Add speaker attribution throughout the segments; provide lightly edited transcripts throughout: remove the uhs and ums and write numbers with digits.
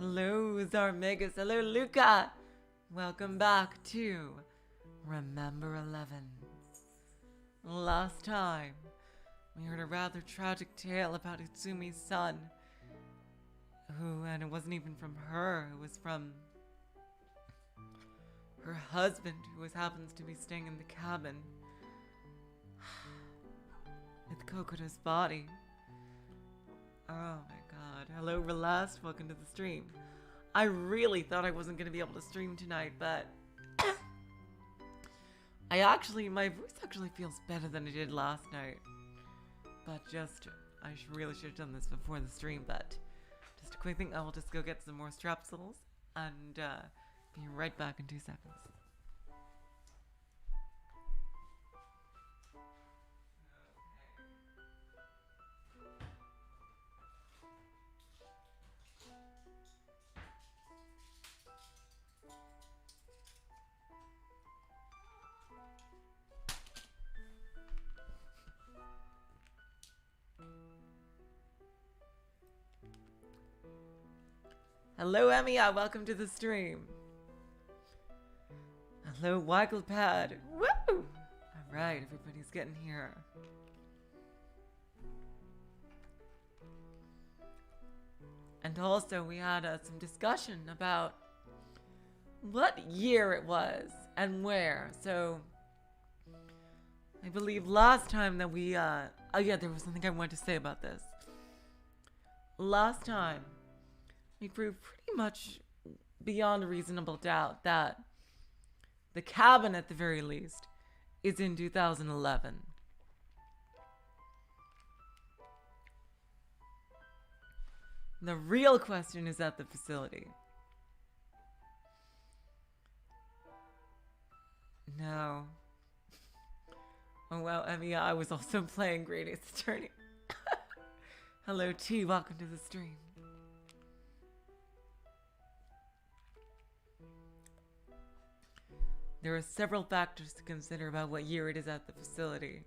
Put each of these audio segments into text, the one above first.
Speaker 1: Hello, Zarmegas. Hello, Luca. Welcome back to Remember 11. Last time, we heard a rather tragic tale about Utsumi's son, and it wasn't even from her, it was from her husband, who happens to be staying in the cabin with Kokoda's body. Oh my god. Hello, Relast. Welcome to the stream. I really thought I wasn't going to be able to stream tonight, but my voice actually feels better than it did last night. But I really should have done this before the stream, but just a quick thing, I will just go get some more strepsils and be right back in 2 seconds. Hello, Emiya. Welcome to the stream. Hello, Wagglepad. Woo! Alright, everybody's getting here. And also, we had some discussion about what year it was and where. So, I believe last time that we, oh yeah, there was something I wanted to say about this. Last time, we proved pretty much beyond a reasonable doubt that the cabin, at the very least, is in 2011. The real question is at the facility. No. Oh well, Emmy, I was also playing Great Ace Attorney. Hello, T. Welcome to the stream. There are several factors to consider about what year it is at the facility.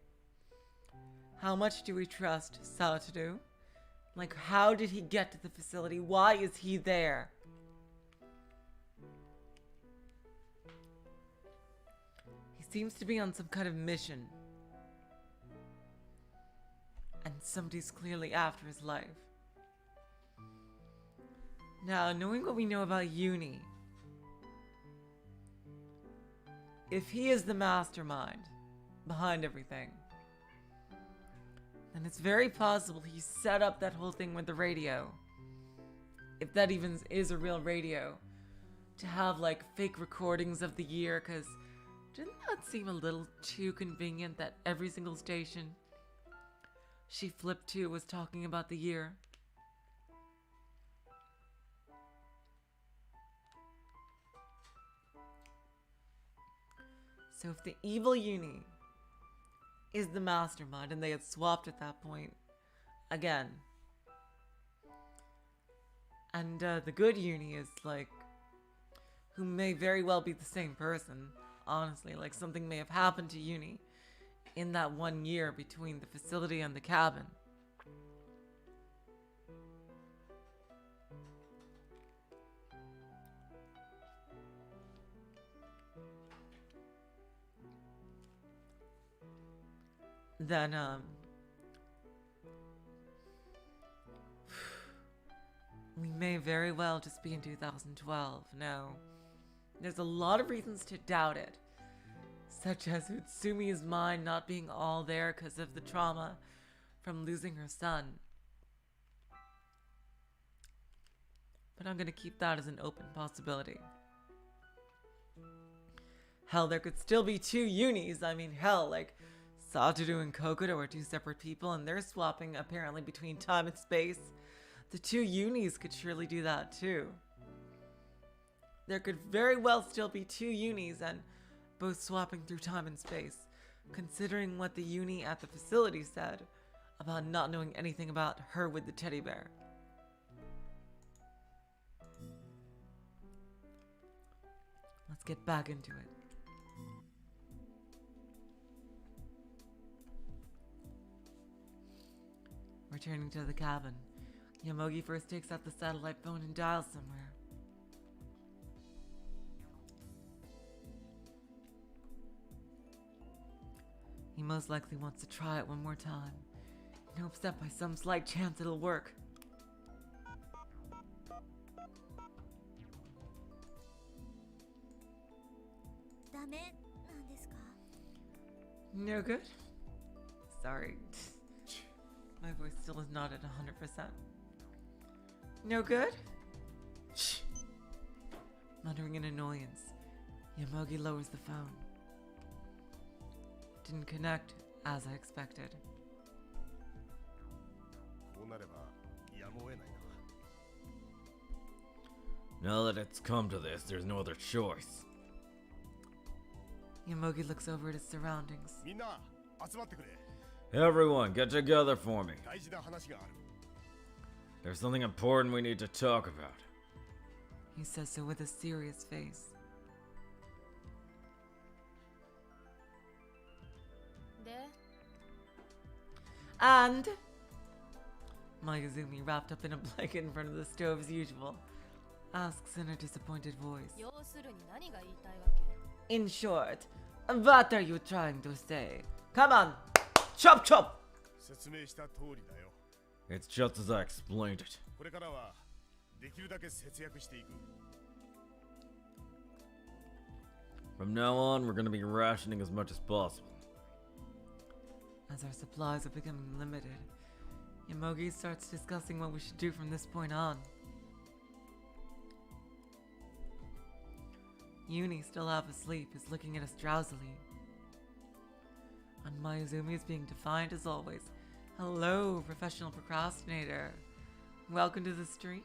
Speaker 1: How much do we trust Satoru? Like, how did he get to the facility? Why is he there? He seems to be on some kind of mission. And somebody's clearly after his life. Now, knowing what we know about Uni, if he is the mastermind behind everything, then it's very possible he set up that whole thing with the radio, if that even is a real radio, to have like fake recordings of the year, because didn't that seem a little too convenient that every single station she flipped to was talking about the year? So if the evil Uni is the mastermind and they had swapped at that point again, and the good Uni is like, who may very well be the same person, honestly, like something may have happened to Uni in that 1 year between the facility and the cabin. Then, we may very well just be in 2012. No. There's a lot of reasons to doubt it, such as Utsumi's mind not being all there because of the trauma from losing her son. But I'm gonna keep that as an open possibility. Hell, there could still be 2 Unis. I mean, hell, like, Satoru and Kokoda are 2 separate people, and they're swapping apparently between time and space. The 2 Unis could surely do that too. There could very well still be 2 Unis and both swapping through time and space, considering what the Uni at the facility said about not knowing anything about her with the teddy bear. Let's get back into it. Returning to the cabin, Yamogi first takes out the satellite phone and dials somewhere. He most likely wants to try it one more time, in hopes that by some slight chance it'll work. No good? Sorry. My voice still is not at 100%. No good? Muttering in annoyance, Yamogi lowers the phone. Didn't connect, as I expected.
Speaker 2: Now that it's come to this, there's no other choice.
Speaker 1: Yamogi looks over at his surroundings.
Speaker 2: Everyone, get together for me. There's something important we need to talk about.
Speaker 1: He says so with a serious face. And Mayuzumi, wrapped up in a blanket in front of the stove as usual, asks in a disappointed voice. In short, what are you trying to say? Come on! Chop chop!
Speaker 2: It's just as I explained it. From now on, we're going to be rationing as much as possible.
Speaker 1: As our supplies are becoming limited, Yamogi starts discussing what we should do from this point on. Uni, still half asleep, is looking at us drowsily. And Mayuzumi is being defiant as always. Hello, professional procrastinator. Welcome to the stream.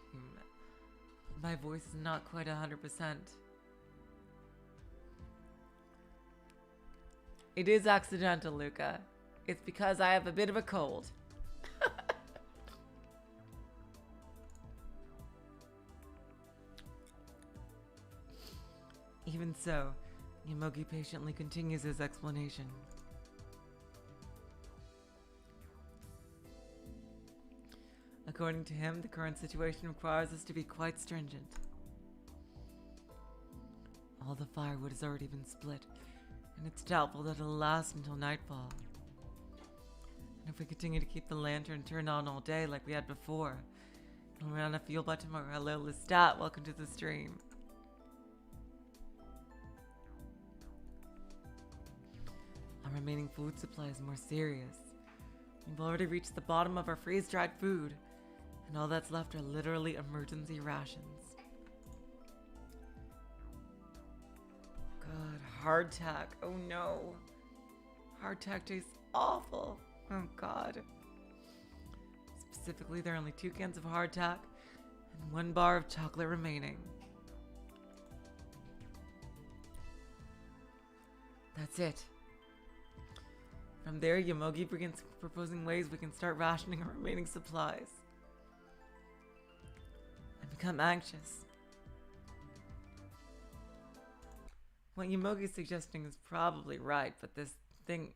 Speaker 1: My voice is not quite 100%. It is accidental, Luca. It's because I have a bit of a cold. Even so, Yamogi patiently continues his explanation. According to him, the current situation requires us to be quite stringent. All the firewood has already been split, and it's doubtful that it'll last until nightfall. And if we continue to keep the lantern turned on all day like we had before, it'll run out of fuel by tomorrow. Hello, Lestat, welcome to the stream. Our remaining food supply is more serious. We've already reached the bottom of our freeze-dried food, and all that's left are literally emergency rations. God, hardtack. Oh no. Hardtack tastes awful. Oh God. Specifically, there are only 2 cans of hardtack and 1 bar of chocolate remaining. That's it. From there, Yamogi begins proposing ways we can start rationing our remaining supplies. I become anxious. What Yamogi's suggesting is probably right, but this thing...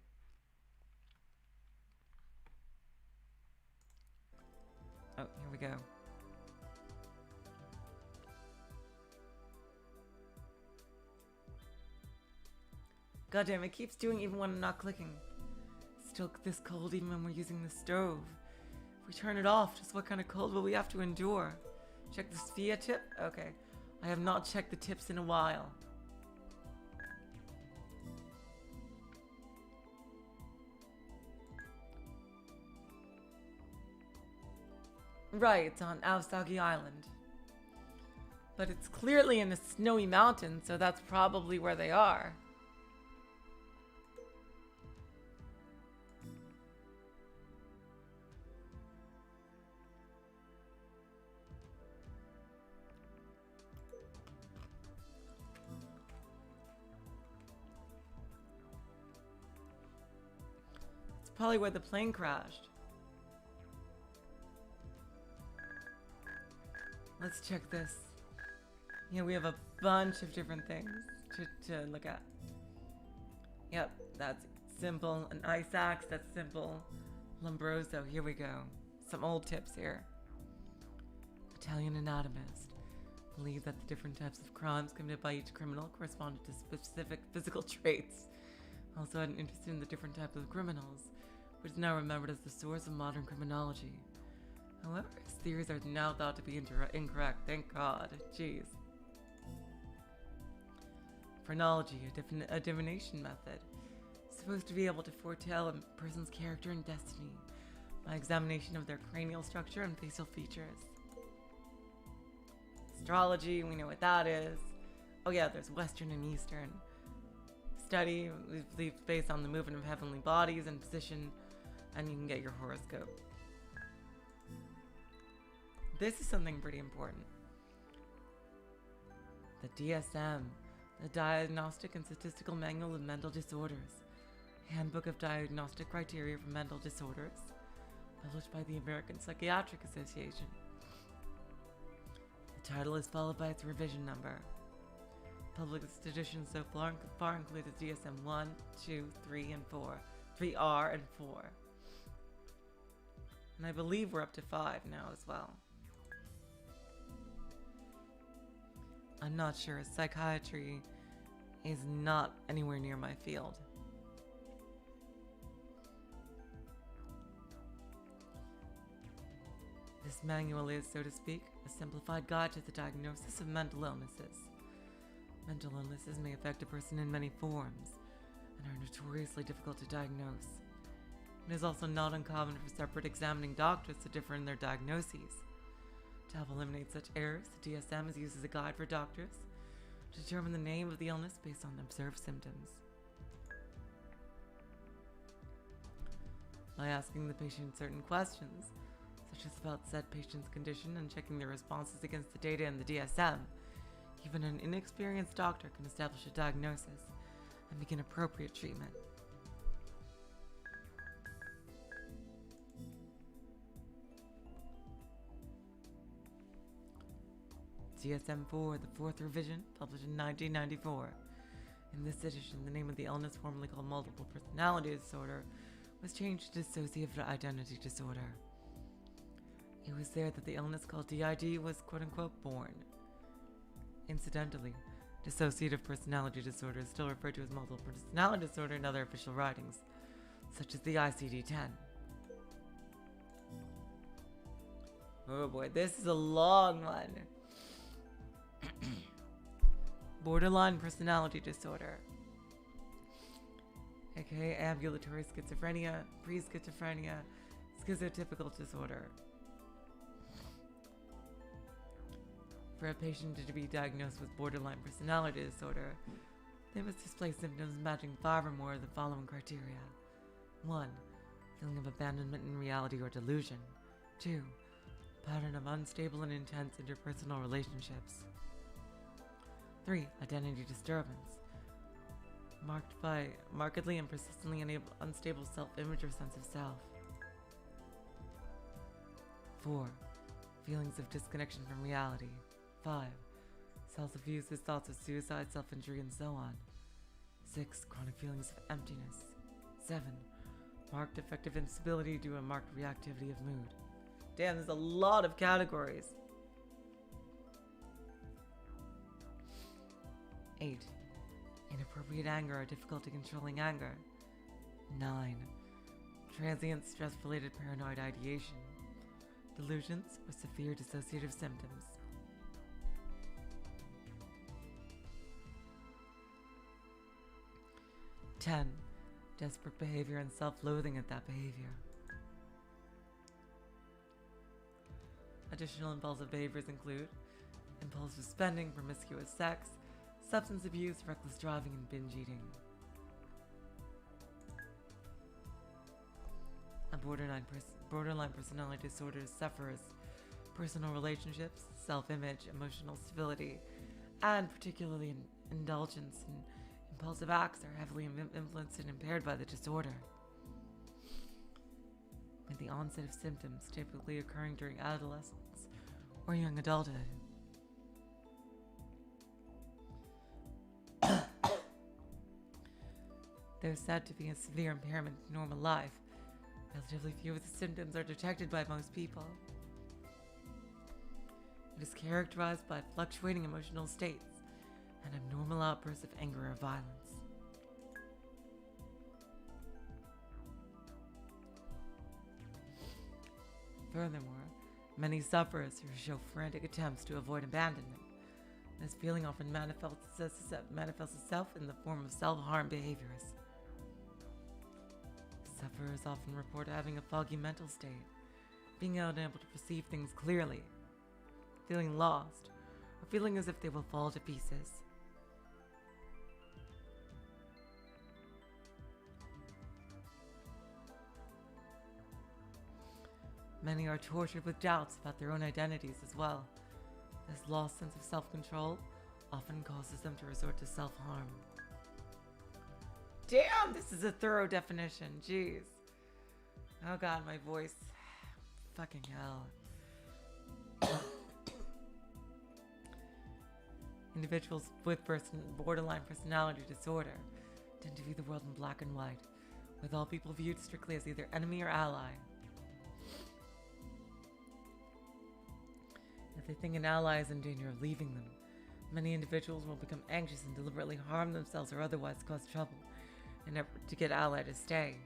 Speaker 1: Oh, here we go. Goddamn, it keeps doing even when I'm not clicking. Still this cold even when we're using the stove. If we turn it off, just what kind of cold will we have to endure? Check the Sophia tip? Okay. I have not checked the tips in a while. Right, it's on Aosagi Island. But it's clearly in a snowy mountain, so that's probably where they are. It's probably where the plane crashed. Let's check this. Yeah, we have a bunch of different things to look at. Yep, that's simple. An ice axe, that's simple. Lombroso, here we go. Some old tips here. Italian anatomist, believed that the different types of crimes committed by each criminal corresponded to specific physical traits. Also had an interest in the different types of criminals, which is now remembered as the source of modern criminology. However, his theories are now thought to be incorrect. Thank God. Jeez. Phrenology, a divination method, supposed to be able to foretell a person's character and destiny by examination of their cranial structure and facial features. Astrology, we know what that is. Oh yeah, there's Western and Eastern. Study, based on the movement of heavenly bodies and position, and you can get your horoscope. This is something pretty important. The DSM, the Diagnostic and Statistical Manual of Mental Disorders, Handbook of Diagnostic Criteria for Mental Disorders, published by the American Psychiatric Association. The title is followed by its revision number. Published editions so far include the DSM 1, 2, 3, and 4. 3R and 4. And I believe we're up to 5 now as well. I'm not sure. Psychiatry is not anywhere near my field. This manual is, so to speak, a simplified guide to the diagnosis of mental illnesses. Mental illnesses may affect a person in many forms and are notoriously difficult to diagnose. It is also not uncommon for separate examining doctors to differ in their diagnoses. To help eliminate such errors, the DSM is used as a guide for doctors to determine the name of the illness based on observed symptoms. By asking the patient certain questions, such as about said patient's condition and checking their responses against the data in the DSM, even an inexperienced doctor can establish a diagnosis and begin appropriate treatment. DSM-4, the fourth revision, published in 1994. In this edition, the name of the illness, formerly called multiple personality disorder, was changed to dissociative identity disorder. It was there that the illness called DID was quote-unquote born. Incidentally, dissociative personality disorder is still referred to as multiple personality disorder in other official writings, such as the ICD-10. Oh boy, this is a long one. Borderline personality disorder, aka ambulatory schizophrenia, pre-schizophrenia, schizotypical disorder. For a patient to be diagnosed with borderline personality disorder, they must display symptoms matching 5 or more of the following criteria. 1. Feeling of abandonment in reality or delusion. 2. Pattern of unstable and intense interpersonal relationships. 3. Identity disturbance, marked by markedly and persistently unstable self-image or sense of self. 4. Feelings of disconnection from reality. 5. Self-abuse with thoughts of suicide, self-injury, and so on. 6. Chronic feelings of emptiness. 7. Marked affective instability due to marked reactivity of mood. Damn, there's a lot of categories. 8. Inappropriate anger or difficulty controlling anger. 9. Transient stress-related paranoid ideation. Delusions or severe dissociative symptoms. 10. Desperate behavior and self-loathing at that behavior. Additional impulsive behaviors include impulsive spending, promiscuous sex, substance abuse, reckless driving, and binge eating. A borderline personality disorder suffers personal relationships, self-image, emotional stability, and particularly indulgence in impulsive acts are heavily influenced and impaired by the disorder, with the onset of symptoms typically occurring during adolescence or young adulthood. There is said to be a severe impairment to normal life. Relatively few of the symptoms are detected by most people. It is characterized by fluctuating emotional states and abnormal outbursts of anger or violence. Furthermore, many sufferers who show frantic attempts to avoid abandonment. This feeling often manifests itself in the form of self-harm behaviors. Sufferers often report having a foggy mental state, being unable to perceive things clearly, feeling lost, or feeling as if they will fall to pieces. Many are tortured with doubts about their own identities as well. This lost sense of self-control often causes them to resort to self-harm. Damn, this is a thorough definition. Jeez. Oh god, my voice. Fucking hell. Individuals with borderline personality disorder tend to view the world in black and white, with all people viewed strictly as either enemy or ally. If they think an ally is in danger of leaving them, many individuals will become anxious and deliberately harm themselves or otherwise cause trouble in an effort to get ally to stay.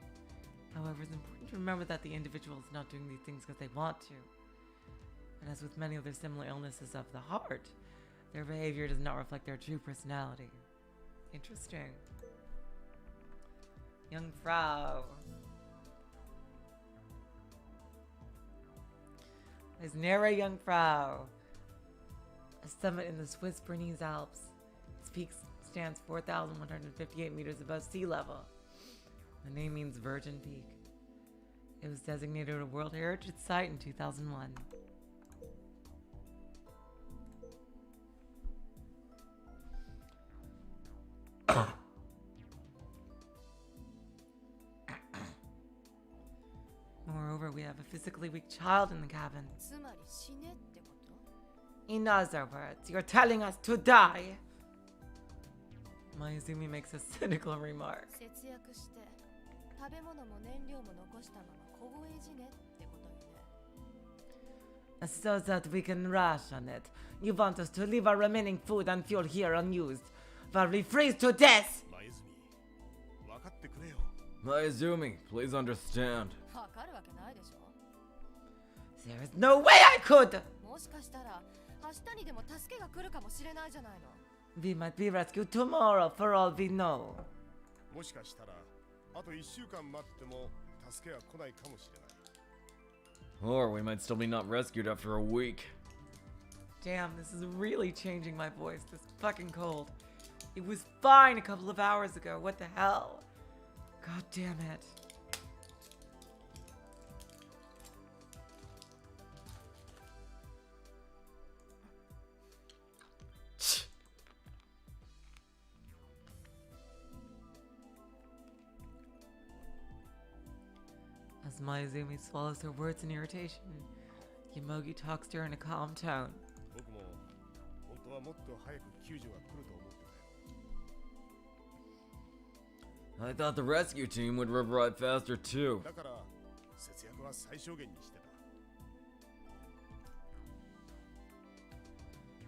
Speaker 1: However, it's important to remember that the individual is not doing these things because they want to. And as with many other similar illnesses of the heart, their behavior does not reflect their true personality. Interesting. Young Frau. Eisnera Jungfrau, a summit in the Swiss Bernese Alps. Its peak stands 4,158 meters above sea level. The name means Virgin Peak. It was designated a World Heritage Site in 2001. Moreover, we have a physically weak child in the cabin. In other words, you're telling us to die? Mayuzumi makes a cynical remark. So that we can ration it. You want us to leave our remaining food and fuel here unused, while we freeze to death?
Speaker 2: Mayuzumi, please understand.
Speaker 1: There is no way I could! We might be rescued tomorrow for all we know.
Speaker 2: Or we might still be not rescued after a week.
Speaker 1: Damn, this is really changing my voice. This fucking cold. It was fine a couple of hours ago. What the hell? God damn it. As Mayuzumi swallows her words in irritation, Yamogi talks to her in a calm tone.
Speaker 2: I thought the rescue team would arrive faster too.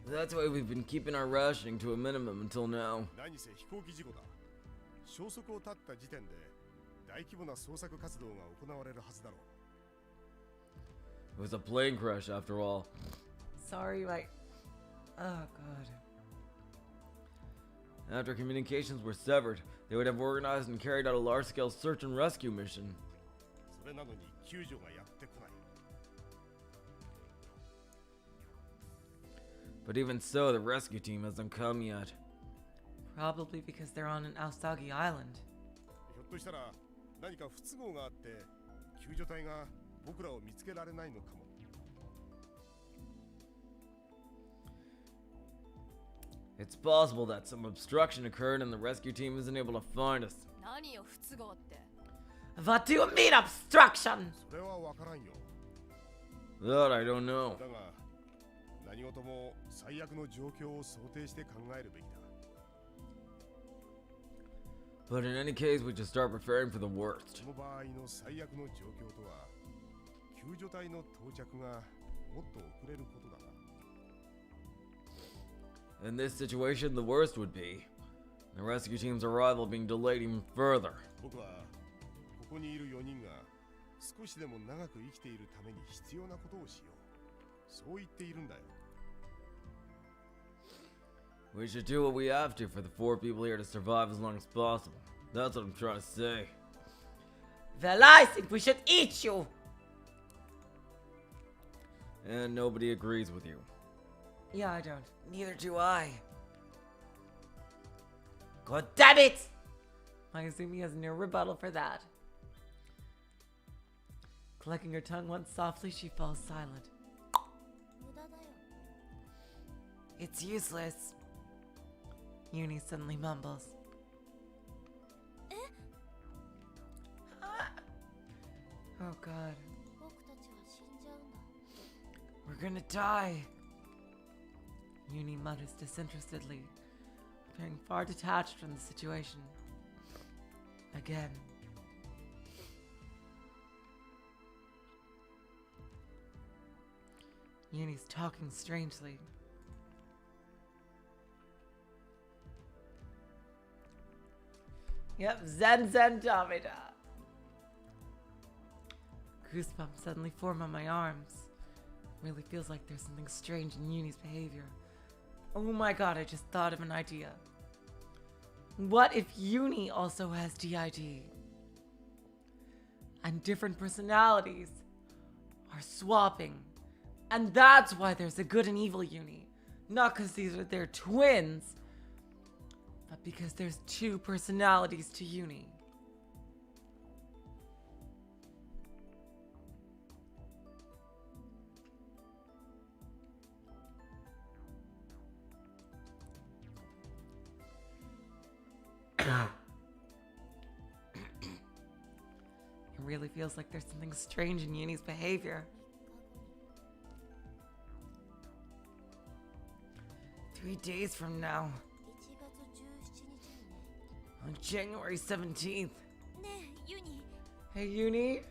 Speaker 2: That's why we've been keeping our rationing to a minimum until now. It was a plane crash after all.
Speaker 1: Sorry, oh god.
Speaker 2: After communications were severed, they would have organized and carried out a large-scale search and rescue mission. But even so, the rescue team hasn't come yet.
Speaker 1: Probably because they're on an Aosagi island.
Speaker 2: It's possible that some obstruction occurred and the rescue team isn't able to find us.
Speaker 1: What do you mean, obstruction?
Speaker 2: That I don't know. But in any case, we should start preparing for the worst. In this situation, the worst would be the rescue team's arrival being delayed even further.
Speaker 3: 僕はここにいる4人が少しでも長く生きているために必要なことをしよう。そう言っているんだよ。
Speaker 2: We should do what we have to for the 4 people here to survive as long as possible. That's what I'm trying to say.
Speaker 1: Well, I think we should eat you.
Speaker 2: And nobody agrees with you.
Speaker 1: Yeah, I don't.
Speaker 2: Neither do I.
Speaker 1: God damn it! Mayuzumi has no rebuttal for that. Collecting her tongue once softly, she falls silent.
Speaker 2: It's useless.
Speaker 1: Uni suddenly mumbles. Oh god.
Speaker 2: We're gonna die.
Speaker 1: Uni mutters disinterestedly, appearing far detached from the situation. Again. Uni's talking strangely. Yep, Zen Damida. Goosebumps suddenly form on my arms. Really feels like there's something strange in Uni's behavior. Oh my god, I just thought of an idea. What if Uni also has DID? And different personalities are swapping. And that's why there's a good and evil Uni. Not because they're twins, but because there's 2 personalities to Uni. It really feels like there's something strange in Uni's behavior. 3 days from now, on January 17th. Hey, Uni?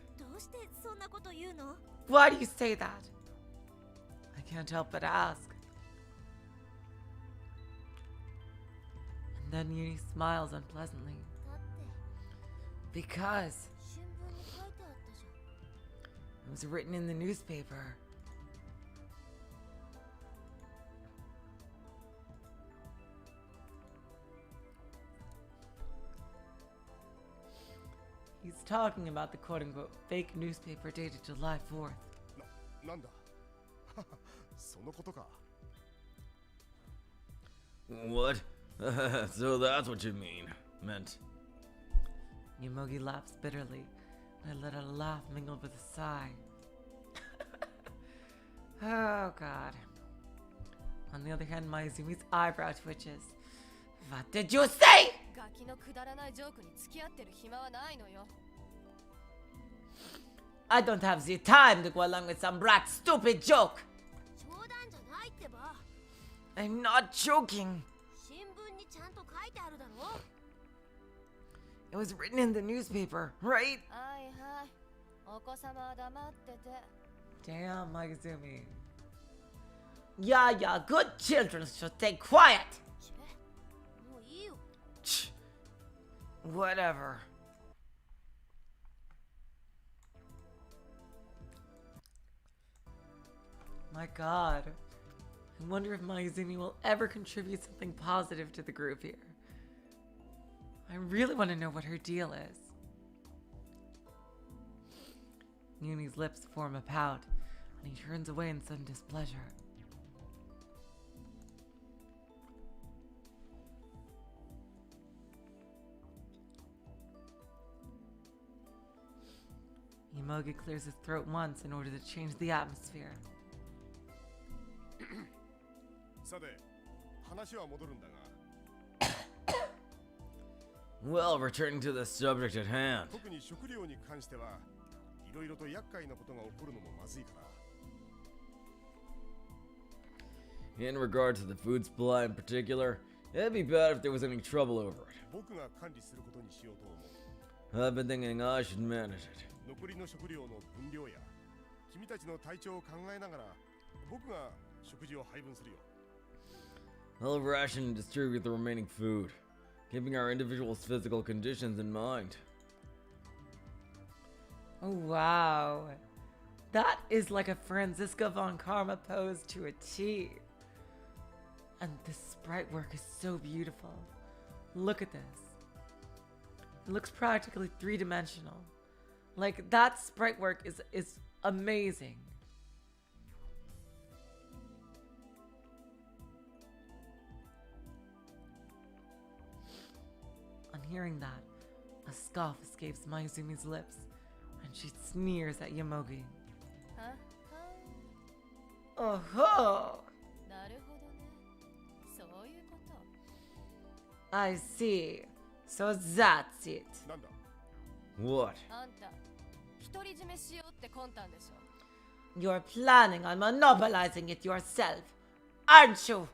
Speaker 1: Why do you say that? I can't help but ask. And then Uni smiles unpleasantly. Because it was written in the newspaper. He's talking about the quote-unquote fake newspaper dated July 4th.
Speaker 3: なんだそのことか。
Speaker 2: What? So that's what you meant.
Speaker 1: Yamogi laughs bitterly. I let out a laugh mingled with a sigh. Oh god. On the other hand, Mayuzumi's eyebrow twitches. What did you say? I don't have the time to go along with some brat's stupid joke. I'm not joking. It was written in the newspaper, right? Damn, Mayuzumi. Yeah, good children should stay quiet. Whatever. My god. I wonder if Mayuzumi will ever contribute something positive to the group here. I really want to know what her deal is. Uni's lips form a pout, and he turns away in sudden displeasure. Yamogi clears his throat once in order to change the atmosphere.
Speaker 3: さて、話は戻るんだが。
Speaker 2: Well, returning to the subject at hand.
Speaker 3: 特に食料に関しては、いろいろと厄介なことが起こるのもまずいから。
Speaker 2: In regard to the food supply in particular, it'd be bad if there was any trouble over it.
Speaker 3: 僕が管理することにしようと思う。
Speaker 2: I've been thinking I should manage it.
Speaker 3: 残りの食料の分量や君たちの体調を考えながら僕が食事を配分するよ。
Speaker 2: I'll ration and distribute the remaining food, keeping our individuals' physical conditions in mind.
Speaker 1: Oh, wow. That is like a Franziska von Karma pose to a T. And the sprite work is so beautiful. Look at this. It looks practically three-dimensional. Like, that sprite work is amazing. On hearing that, a scoff escapes Mayuzumi's lips, and she sneers at Yamogi. Oh ho! I see. So that's it.
Speaker 3: なんだ
Speaker 2: What?
Speaker 4: あんた独り占めしようって魂胆でしょ
Speaker 1: You're planning on monopolizing it yourself, aren't you?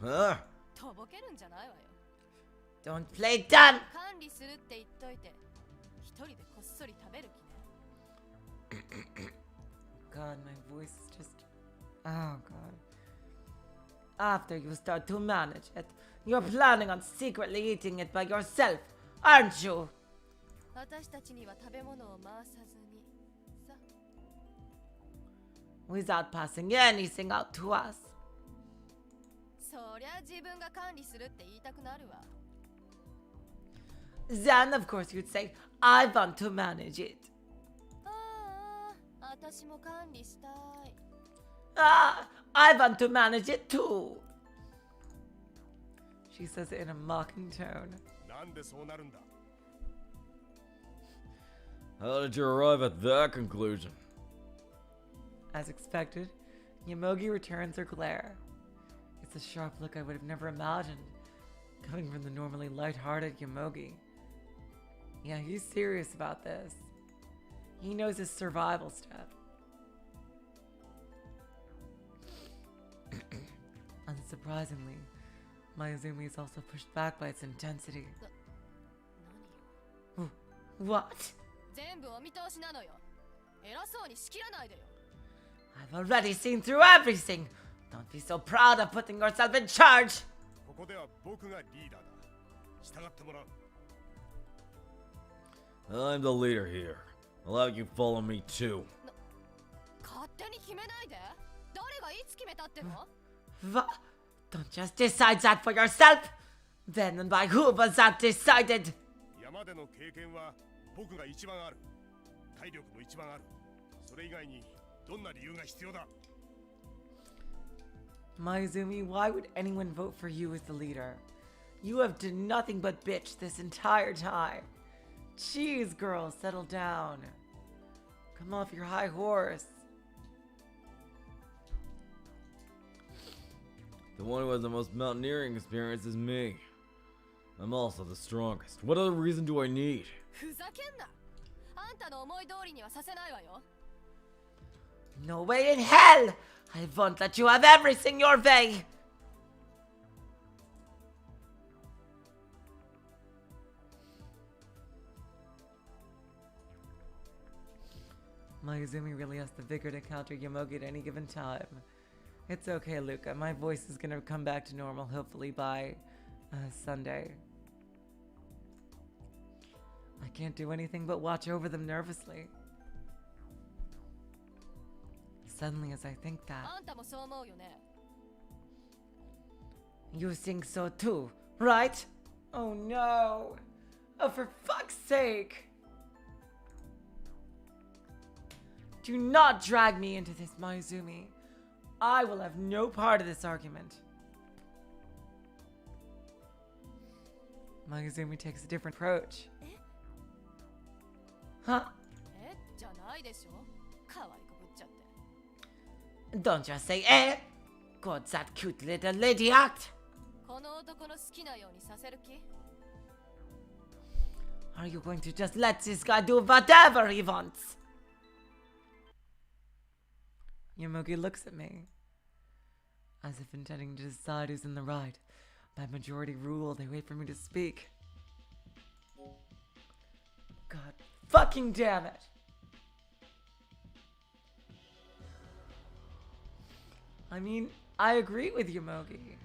Speaker 2: Huh?
Speaker 4: とぼけるんじゃないわよ
Speaker 1: Don't play dumb!
Speaker 4: 管理するって言っといて一人でこっそり食べる気ね
Speaker 1: God, my voice is just... Oh, God. After you start to manage it, you're planning on secretly eating it by yourself, aren't you?
Speaker 4: 私たちには食べ物を回さずにさ
Speaker 1: Without passing anything out to us.
Speaker 4: そりゃ自分が管理するって言いたくなるわ
Speaker 1: Then, of course, you'd say, I want to manage it.
Speaker 4: ああ私も管理したい
Speaker 1: Ah, I want to manage it too. She says it in a mocking tone.
Speaker 3: なんでそうなるんだ
Speaker 2: How did you arrive at that conclusion?
Speaker 1: As expected, Yamogi returns her glare. It's a sharp look I would have never imagined, coming from the normally light-hearted Yamogi. Yeah, he's serious about this. He knows his survival step. Unsurprisingly, Mayuzumi is also pushed back by its intensity.
Speaker 4: 何
Speaker 1: What?
Speaker 4: 全部お見通しなのよ偉そうに仕切らないでよ
Speaker 1: I've already seen through everything. Don't be so proud of putting yourself in charge.
Speaker 3: ここでは僕がリーダーだ従ってもらう
Speaker 2: I'm the leader here. I'll have you follow me too.
Speaker 4: 勝手に決めないで誰がいつ決めたっての
Speaker 1: What? Don't just decide that for yourself. Then and by who was that decided?
Speaker 3: 山での経験は僕が一番ある体力も一番あるそれ以外にどんな理由が必要だ
Speaker 1: Mayuzumi, why would anyone vote for you as the leader? You have done nothing but bitch this entire time. Jeez, girl, settle down. Come off your high horse.
Speaker 2: The one who has the most mountaineering experience is me. I'm also the strongest. What other reason do I need?
Speaker 4: ふざけんなあんたの思い通りにはさせないわよ
Speaker 1: No way in hell! I won't let you have everything your way! Mayuzumi really has the vigor to counter Yamogi at any given time. It's okay, Luca. My voice is gonna come back to normal, hopefully by Sunday. I can't do anything but watch over them nervously. Suddenly, as I think that,
Speaker 4: あんたもそう思うよね
Speaker 1: you think so too, right? Oh no! Oh, for fuck's sake! Do not drag me into this, Mayuzumi. I will have no part of this argument. Mayuzumi takes a different approach. Huh?
Speaker 4: えじゃないでしょ可愛くぶっちゃって
Speaker 1: Don't just say eh! God's that cute little lady act!
Speaker 4: この男の好きなようにさせる気
Speaker 1: Are you going to just let this guy do whatever he wants? Yamogi looks at me, as if intending to decide who's in the right. By majority rule, they wait for me to speak. God fucking damn it! I mean, I agree with Yomogi.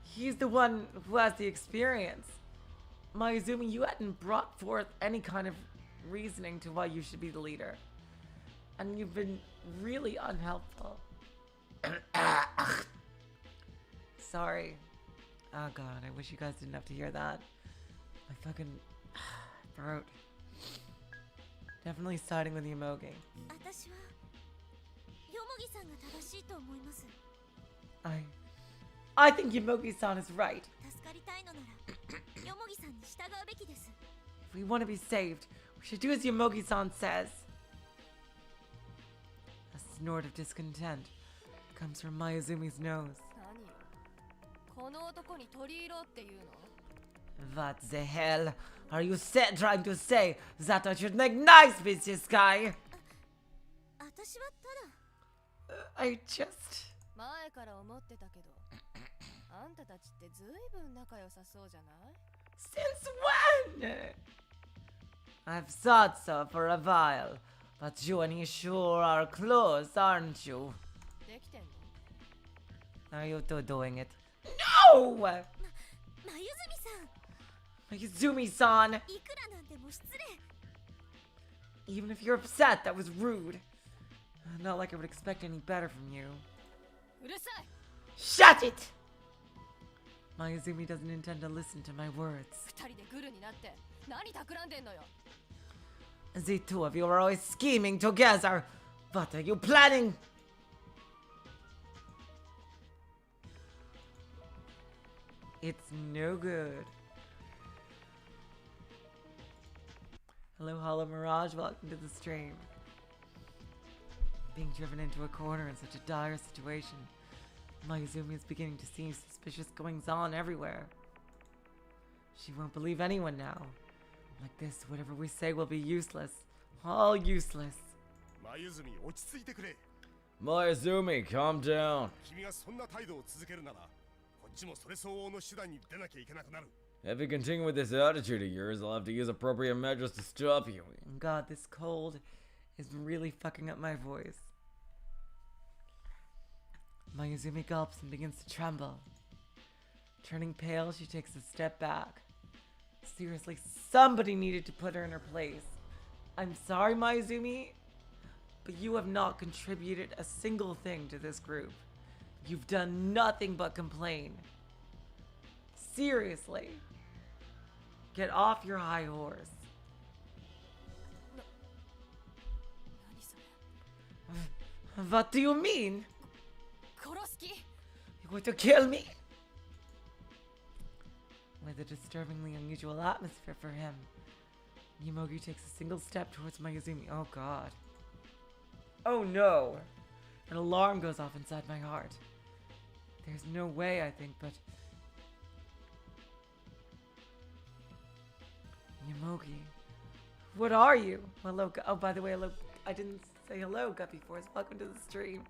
Speaker 1: He's the one who has the experience. Mayuzumi, you hadn't brought forth any kind of reasoning to why you should be the leader. And you've been really unhelpful. Sorry. Oh god, I wish you guys didn't have to hear that. My fucking throat. Definitely siding with Yomogi.
Speaker 5: 私はヨモギさんが正しいと思います。
Speaker 1: I think Yomogi-san is right.
Speaker 5: 助かりたいのならヨモギさんに従うべきです。
Speaker 1: If we want to be saved, we should do as Yomogi-san says. A snort of discontent comes from Mayuzumi's nose.
Speaker 4: 何この男に取り入ろうっていうの？
Speaker 1: What the hell are you trying to say? That I should make nice with this guy?
Speaker 5: 私はただ
Speaker 1: I just...
Speaker 4: 前から思ってたけど、あんたたちってずいぶん仲良さそうじゃない？
Speaker 1: Since when? I've thought so for a while, but you and he sure are close, aren't you?
Speaker 4: できてんの？
Speaker 1: Are you two doing it? No!
Speaker 5: まゆずみさん、
Speaker 1: Mayuzumi-san!
Speaker 5: いくらなんでも失礼。
Speaker 1: Even if you're upset, that was rude. Not like I would expect any better from you.
Speaker 4: うるさい！
Speaker 1: Shut it! Mayuzumi doesn't intend to listen to my words.
Speaker 4: 二人でグルになって何企んでんのよ？
Speaker 1: The two of you are always scheming together. What are you planning? It's no good. Hello, Hollow Mirage. Welcome to the stream. Being driven into a corner in such a dire situation, Mayuzumi is beginning to see suspicious goings-on everywhere. She won't believe anyone now. Like this, whatever we say will be useless. All useless.
Speaker 3: マユズミ落ち着いてくれ。
Speaker 2: Mayuzumi, calm down.
Speaker 3: 君がそんな態度を続けるなら、こっちもそれ相応の手段に出なきゃいけなくなる。
Speaker 2: If you continue with this attitude of yours, I'll have to use appropriate measures to stop you.
Speaker 1: God, this cold is really fucking up my voice. Mayuzumi gulps and begins to tremble. Turning pale, she takes a step back. Seriously, somebody needed to put her in her place. I'm sorry, Mayuzumi, but you have not contributed a single thing to this group. You've done nothing but complain. Seriously. Get off your high horse.
Speaker 4: 何それ？
Speaker 1: What do you mean?
Speaker 4: 殺す気？
Speaker 1: You're going to kill me? With a disturbingly unusual atmosphere for him, Yomogi takes a single step towards Mayuzumi. Oh god. Oh no! An alarm goes off inside my heart. There's no way, I think, but... Yomogi. What are you? Hello, oh, by the way, hello. I didn't say hello, Guppy Force. Welcome to the stream.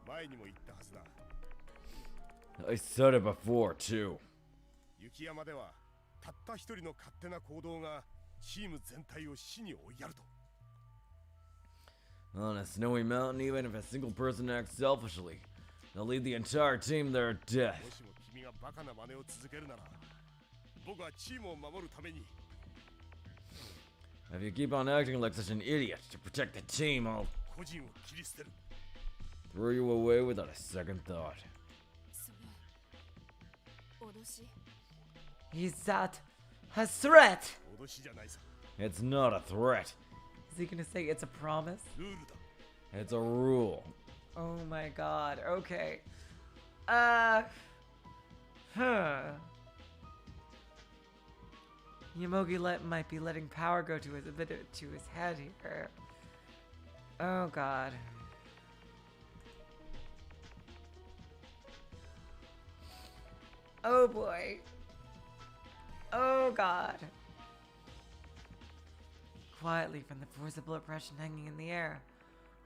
Speaker 3: 前にも言ったはずだ。
Speaker 2: I said it before, too.
Speaker 3: 雪山ではたった一人の勝手な行動がチーム全体を死に追いやると。
Speaker 2: On a snowy mountain, even if a single person acts selfishly, they'll lead the entire team to their death.
Speaker 3: もしも君がバカな真似を続けるなら、僕はチームを守るために。
Speaker 2: If you keep on acting like such an idiot to protect the team, I'll
Speaker 3: 個人を切り捨てる。
Speaker 2: throw you away without a second thought.
Speaker 4: それ脅し？
Speaker 1: Is that a threat?
Speaker 3: 脅しじゃないさ。
Speaker 2: It's not a threat.
Speaker 1: Is he gonna say it's a promise?
Speaker 3: ルールだ。
Speaker 2: It's a rule.
Speaker 1: Oh my god, okay. Yomogi might be letting power go to his head here. Oh god. Oh boy. Oh god. Quietly, from the forcible oppression hanging in the air,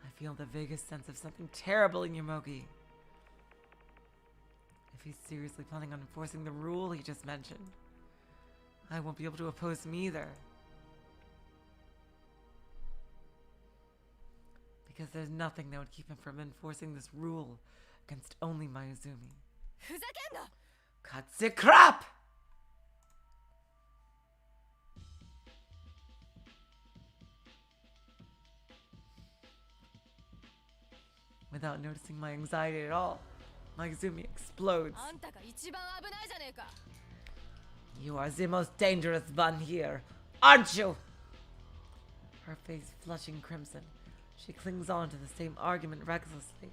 Speaker 1: I feel the vaguest sense of something terrible in Yomogi. If he's seriously planning on enforcing the rule he just mentioned, I won't be able to oppose him either. Because there's nothing that would keep him from enforcing this rule against only Mayuzumi.
Speaker 4: ふざけんな
Speaker 1: Cuts it crap! Without noticing my anxiety at all, Mayuzumi explodes.
Speaker 4: あんたが一番危ないじゃねえか
Speaker 1: You are the most dangerous one here, aren't you? Her face flushing crimson, she clings on to the same argument recklessly.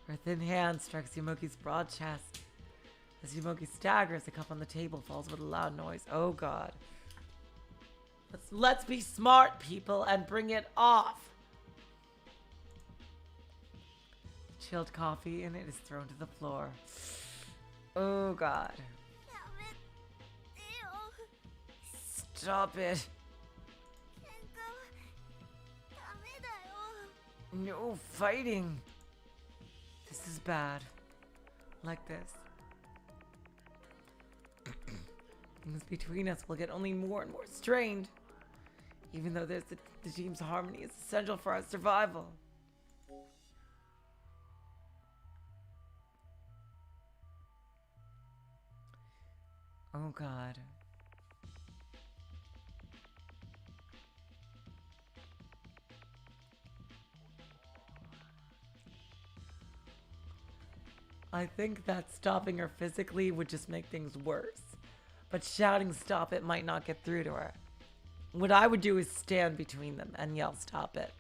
Speaker 1: Her thin hand strikes Yumoki's broad chest. As Yumoki staggers, the cup on the table falls with a loud noise. Oh god. Let's be smart, people, and bring it off. Chilled coffee, and it is thrown to the floor. Oh god.
Speaker 5: やめてよ
Speaker 1: Stop it.
Speaker 5: 喧嘩はダメだよ
Speaker 1: No fighting. This is bad. Like this. Things between us will get only more and more strained. Even though the team's harmony is essential for our survival. Oh god. I think that stopping her physically would just make things worse. But shouting stop it might not get through to her. What I would do is stand between them and yell stop it.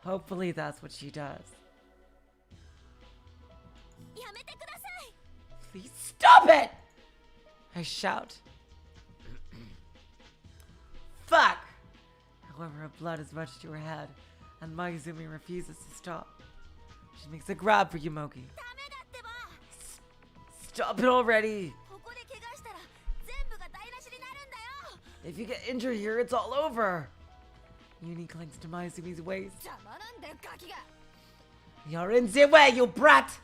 Speaker 1: Hopefully that's what she does.
Speaker 5: やめてください
Speaker 1: Please stop it! I shout. Fuck! However, her blood is rushed to her head, and Mayuzumi refuses to stop. She makes a grab for Yumoki.
Speaker 5: ダメだってば
Speaker 1: Stop it already!
Speaker 5: ここで怪我したら全部が台無しになるんだよ
Speaker 1: If you get injured here, it's all over! Uni clings to Mayuzumi's waist.
Speaker 4: 邪魔なんだよガキが
Speaker 1: You're in the way, you brat!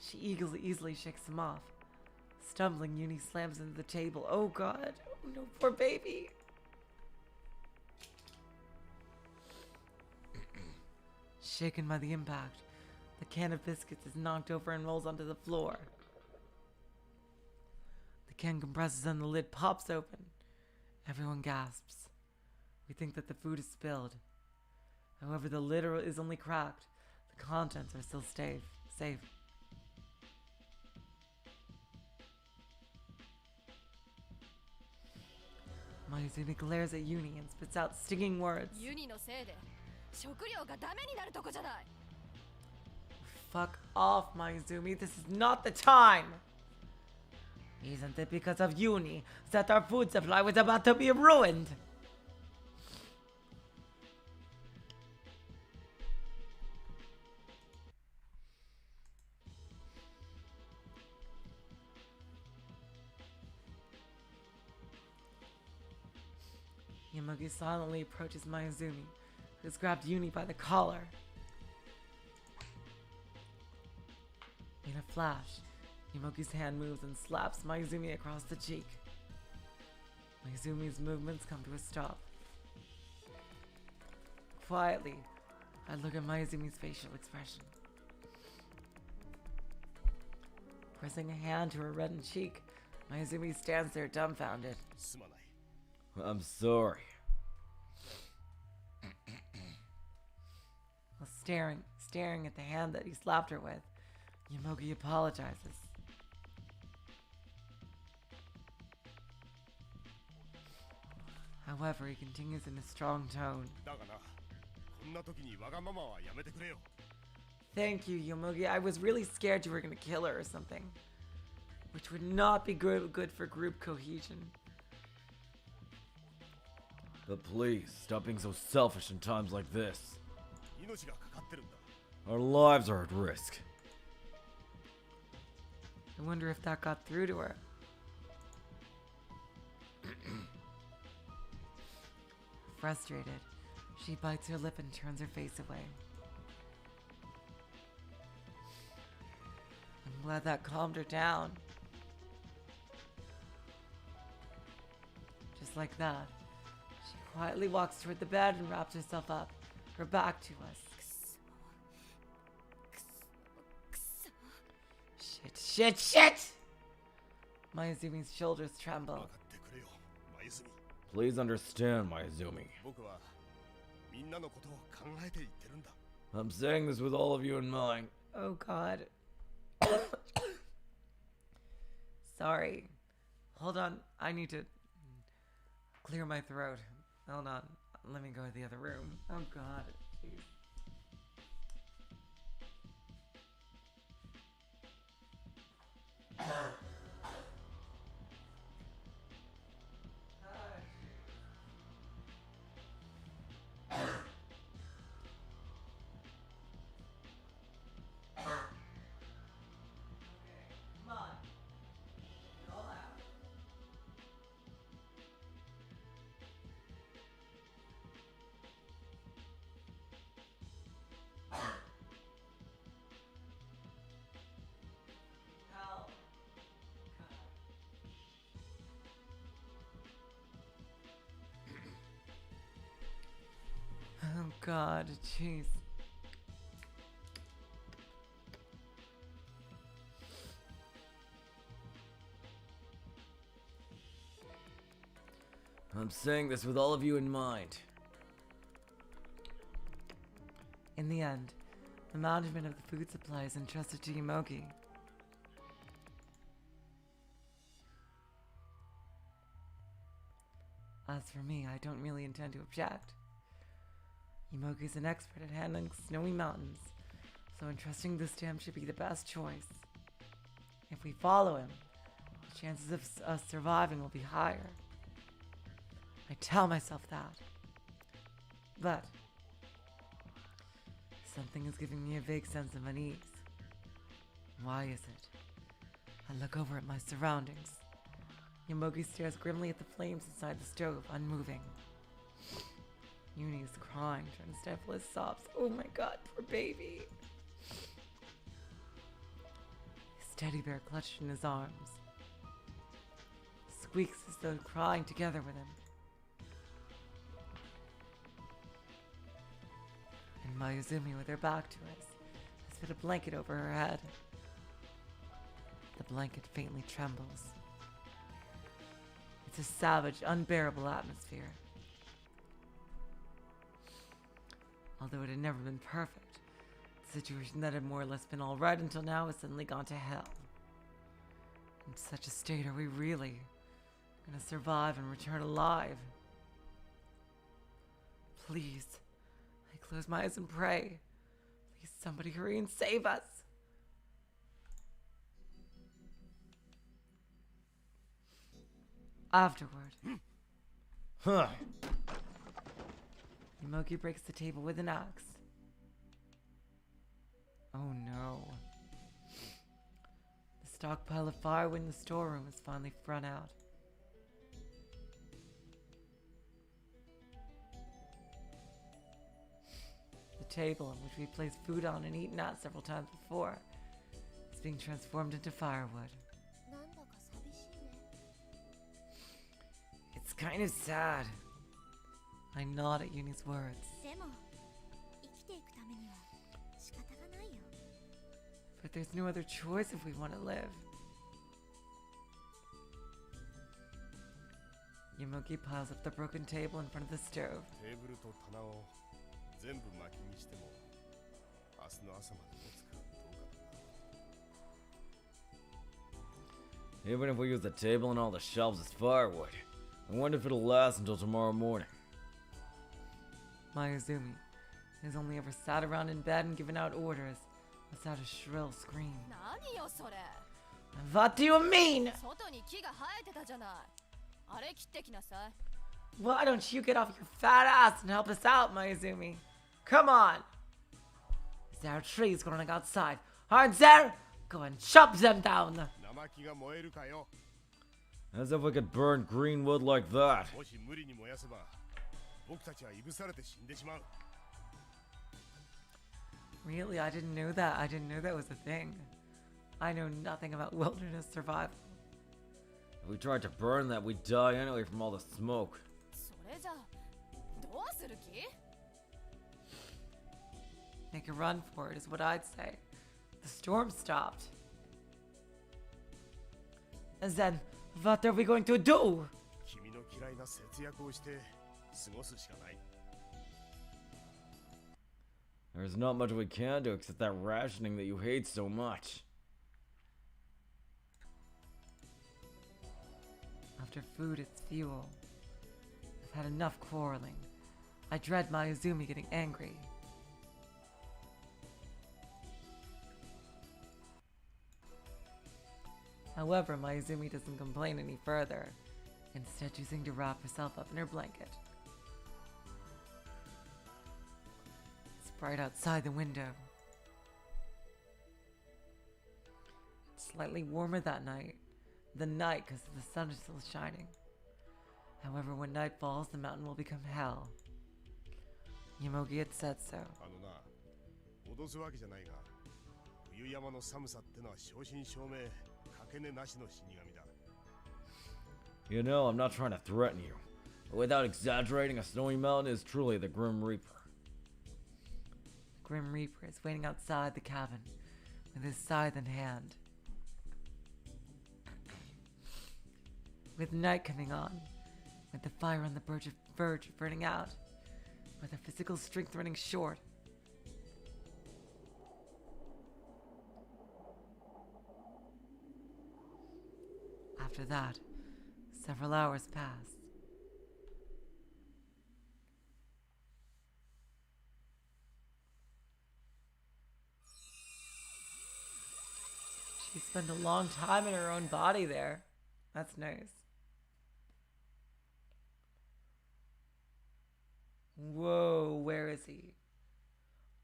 Speaker 1: She easily shakes him off. Stumbling, Uni slams into the table. Oh god. Oh no, poor baby. Shaken by the impact, the can of biscuits is knocked over and rolls onto the floor. The can compresses and the lid pops open. Everyone gasps. We think that the food is spilled. However, the lid is only cracked. The contents are still safe. Mayuzumi glares at Uni and spits out stinging words.
Speaker 4: ユニのせいで食料がダメになるとこじゃない
Speaker 1: Fuck off, Mayuzumi. This is not the time. Isn't it because of Uni that our food supply was about to be ruined? Yumogi silently approaches Mayuzumi, who has grabbed Uni by the collar. In a flash, Yumogi's hand moves and slaps Mayuzumi across the cheek. Mayuzumi's movements come to a stop. Quietly, I look at Mayuzumi's facial expression. Pressing a hand to her reddened cheek, Mayuzumi stands there dumbfounded.
Speaker 3: すまない
Speaker 2: I'm sorry.
Speaker 1: While staring at the hand that he slapped her with, Yumogi apologizes. However, he continues in a strong tone.
Speaker 3: だがなこんな時にわがままはやめてくれよ
Speaker 1: Thank you, Yumogi. I was really scared you were gonna kill her or something. Which would not be good for group cohesion.
Speaker 2: But please, stop being so selfish in times like this.
Speaker 3: 命がかかってるんだ
Speaker 2: Our lives are at risk.
Speaker 1: I wonder if that got through to her. Frustrated, she bites her lip and turns her face away. I'm glad that calmed her down. Just like that, quietly walks toward the bed and wraps herself up, her back to us. Shit! Mayuzumi's shoulders
Speaker 3: 分
Speaker 1: tremble.
Speaker 3: かってくれよ眉澄
Speaker 2: Please understand, Mayuzumi.
Speaker 3: 僕はみんなのことを考えて言ってるんだ
Speaker 2: I'm saying this with all of you in mind.
Speaker 1: Oh god. Sorry. Hold on. I need to clear my throat. Hold on. Let me go to the other room. Oh god. Jeez. Come on. Get all out. Help. Oh god, jeez.
Speaker 2: I'm saying this with all of you in mind.
Speaker 1: In the end, the management of the food supply is entrusted to Yumoki. As for me, I don't really intend to object. Yumoki's an expert at handling snowy mountains, so entrusting this to him should be the best choice. If we follow him, the chances of us surviving will be higher. I tell myself that. But something is giving me a vague sense of unease. Why is it? I look over at my surroundings. Yamogi stares grimly at the flames inside the stove, unmoving. Yuni is crying, trying to stifle his sobs. Oh my god, poor baby. His teddy bear clutched in his arms. Squeaks as though crying together with him. And Mayuzumi, with her back to us, has put a blanket over her head. The blanket faintly trembles. It's a savage, unbearable atmosphere. Although it had never been perfect, the situation that had more or less been alright until now has suddenly gone to hell. In such a state, are we really gonna survive and return alive? Please, I close my eyes and pray. Please, somebody hurry and save us. Afterward,
Speaker 2: Huh.
Speaker 1: Yumoki breaks the table with an axe. Oh no. The stockpile of firewood in the storeroom is finally run out. The table on which we placed food on and eaten at several times before is being transformed into firewood.
Speaker 5: なんだか寂しいね。
Speaker 1: It's kind of sad. I nod at Yuni's words.
Speaker 5: でも生きていくためには仕方がないよ。
Speaker 1: But there's no other choice if we want to live. Yumoki piles up the broken table in front of the stove.
Speaker 3: テーブルと棚を全部薪にしても明日の朝まで持つかどうかだな
Speaker 2: Even if we use the table and all the shelves as firewood, I wonder if it'll last until tomorrow morning.
Speaker 1: Mayuzumi has only ever sat around in bed and given out orders without a shrill scream.
Speaker 4: 何よそれ
Speaker 1: What do you mean?
Speaker 4: 外に木が生えてたじゃないあれ切ってきなさい
Speaker 1: Why don't you get off your fat ass and help us out, Mayuzumi? Come on! Is there trees growing outside? Aren't there? Go and chop them down!
Speaker 3: 生木が燃えるかよ
Speaker 2: As if we could burn green wood like that.
Speaker 3: もし無理に燃やせば僕たちはいぶされて死んでしまう
Speaker 1: Really? I didn't know that. I didn't know that was a thing. I know nothing about wilderness survival.
Speaker 2: If we tried to burn that, we'd die anyway from all the smoke.
Speaker 4: それじゃどうする気？
Speaker 1: Make a run for it is what I'd say. The storm stopped. And then, what are we going to do?
Speaker 3: 君の嫌いな節約をして過ごすしかない。
Speaker 2: There's not much we can do except that rationing that you hate so much.
Speaker 1: After food, it's fuel. I've had enough quarreling. I dread my Utsumi getting angry. However, my Utsumi doesn't complain any further, instead choosing to wrap herself up in her blanket. It's bright outside the window. It's slightly warmer that night than night because the sun is still shining. However, when night falls, the mountain will become hell. Yomogi had said so.
Speaker 3: あのな、脅すわけじゃないが、冬山の寒さってのは正真正銘かけねなしの死神だ。
Speaker 2: You know, I'm not trying to threaten you. But without exaggerating, a snowy mountain is truly the Grim Reaper.
Speaker 1: The Grim Reaper is waiting outside the cabin with his scythe in hand. With night coming on, with the fire on the verge of burning out, with her physical strength running short, after that, several hours pass. She spent a long time in her own body there. That's nice. Whoa, where is he?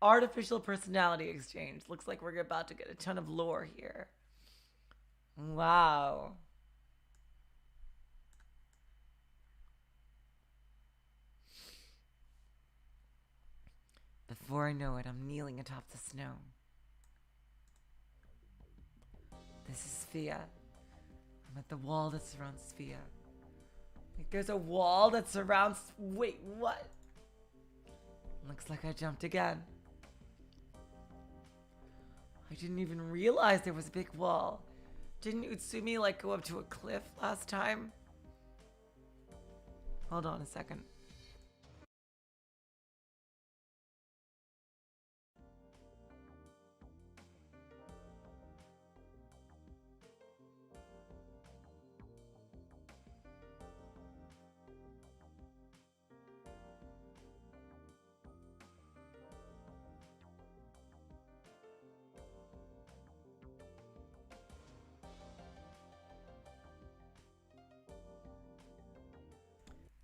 Speaker 1: Artificial personality exchange. Looks like we're about to get a ton of lore here. Wow. Before I know it, I'm kneeling atop the snow. This is Sphia. I'm at the wall that surrounds Sphia. Like there's a wall that surrounds... Wait, what? Looks like I jumped again. I didn't even realize there was a big wall. Didn't Utsumi like go up to a cliff last time? Hold on a second.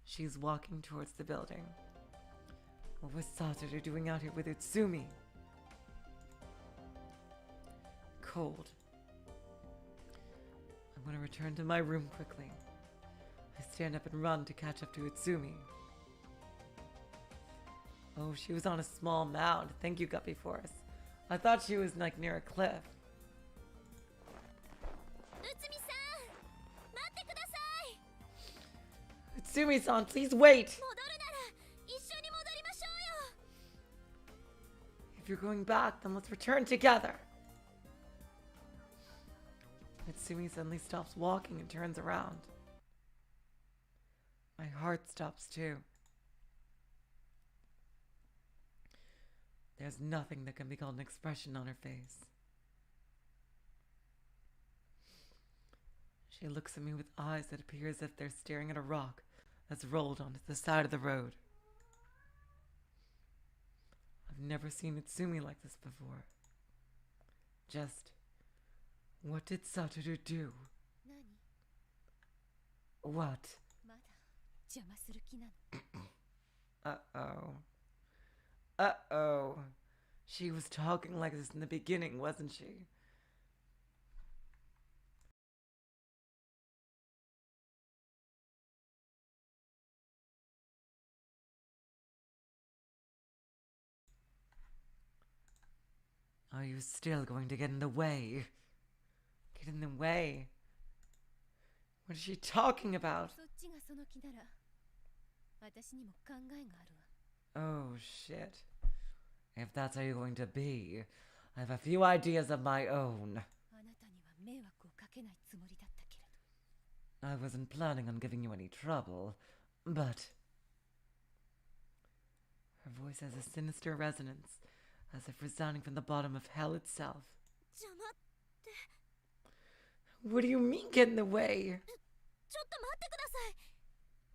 Speaker 1: She's walking towards the building. What was Satoru doing out here with Utsumi? Cold. I'm gonna return to my room quickly. I stand up and run to catch up to Utsumi. Oh, she was on a small mound. Thank you, Guppy Force. I thought she was like near a cliff. Utsumi-san, please wait! If you're going back, then let's return together. Utsumi suddenly stops walking and turns around. My heart stops too. There's nothing that can be called an expression on her face. She looks at me with eyes that appear as if they're staring at a rock that's rolled onto the side of the road. I've never seen Utsumi like this before. Just, what did Satoru do? What? Uh-oh. Uh-oh. She was talking like this in the beginning, wasn't she? Are you still going to get in the way? Get in the way? What is she talking about?
Speaker 4: 私にも考えがあるわ。
Speaker 1: Oh shit. If that's how you're going to be, I have a few ideas of my own.
Speaker 4: あなたには迷惑をかけないつもりだったけれど。
Speaker 1: I wasn't planning on giving you any trouble, but... Her voice has a sinister resonance, as if resounding from the bottom of hell itself.
Speaker 5: 邪魔。
Speaker 1: What do you mean get in the way?
Speaker 5: ちょっと待ってください。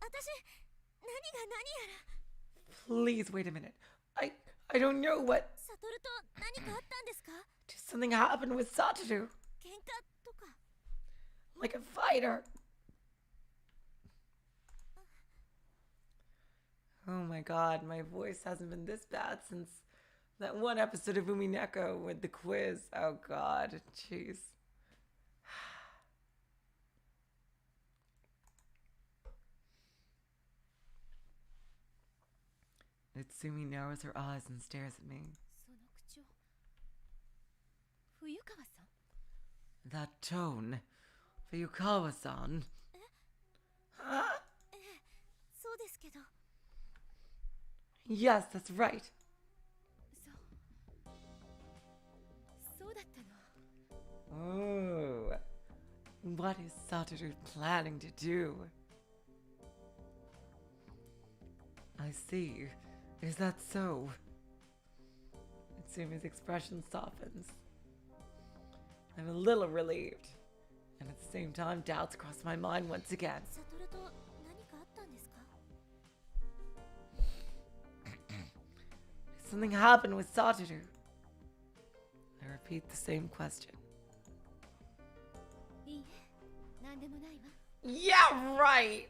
Speaker 5: 私、何が何やら。
Speaker 1: Please wait a minute. I don't know what...
Speaker 5: サトルと何かあったんですか？
Speaker 1: Did something happen with Satoru?
Speaker 5: 喧嘩とか。
Speaker 1: Like a fighter? Oh my god, my voice hasn't been this bad since that one episode of Umineko with the quiz. Oh god, jeez. Utsumi narrows her eyes and stares at me.
Speaker 4: その口調。冬川さん。
Speaker 1: That tone. Fuyukawa-san. Huh?
Speaker 5: そうですけど。
Speaker 1: Yes, that's right.
Speaker 4: そうだったの。
Speaker 1: Oh. What is Satoru planning to do? I see. Is that so? Utsumi's expression softens. I'm a little relieved. And at the same time, doubts cross my mind once again.
Speaker 5: サトルと何かあったんですか？
Speaker 1: Did something happen with Satoru? I repeat the same question.
Speaker 4: いいえ、なんでもないわ。
Speaker 1: Yeah, right!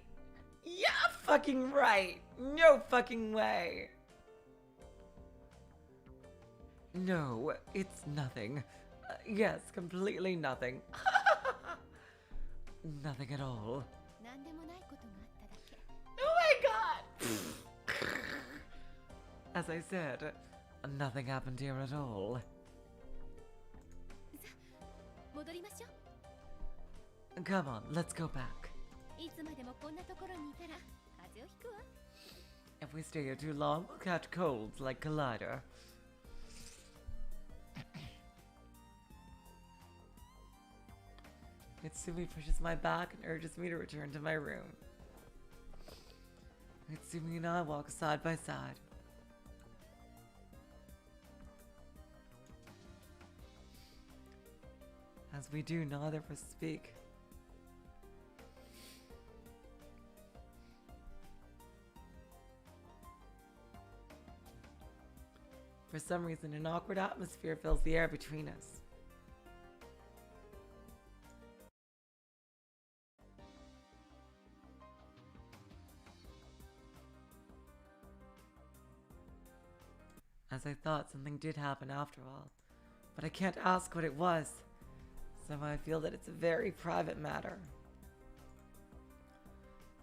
Speaker 1: Yeah, fucking right! No fucking way! No, it's nothing. Yes, completely nothing. Nothing at all.
Speaker 4: なんでもないことがあっただけ。
Speaker 1: Oh my god! As I said, nothing happened here at all.
Speaker 4: 戻りましょう。
Speaker 1: Come on, let's go back.
Speaker 4: いつまでもこんなところにいたら風邪をひくわ。
Speaker 1: If we stay here too long, we'll catch colds like Collider. Utsumi pushes my back and urges me to return to my room. Utsumi and I walk side by side. As we do, neither of us speak. For some reason, an awkward atmosphere fills the air between us. As I thought, something did happen after all, but I can't ask what it was. Somehow I feel that it's a very private matter.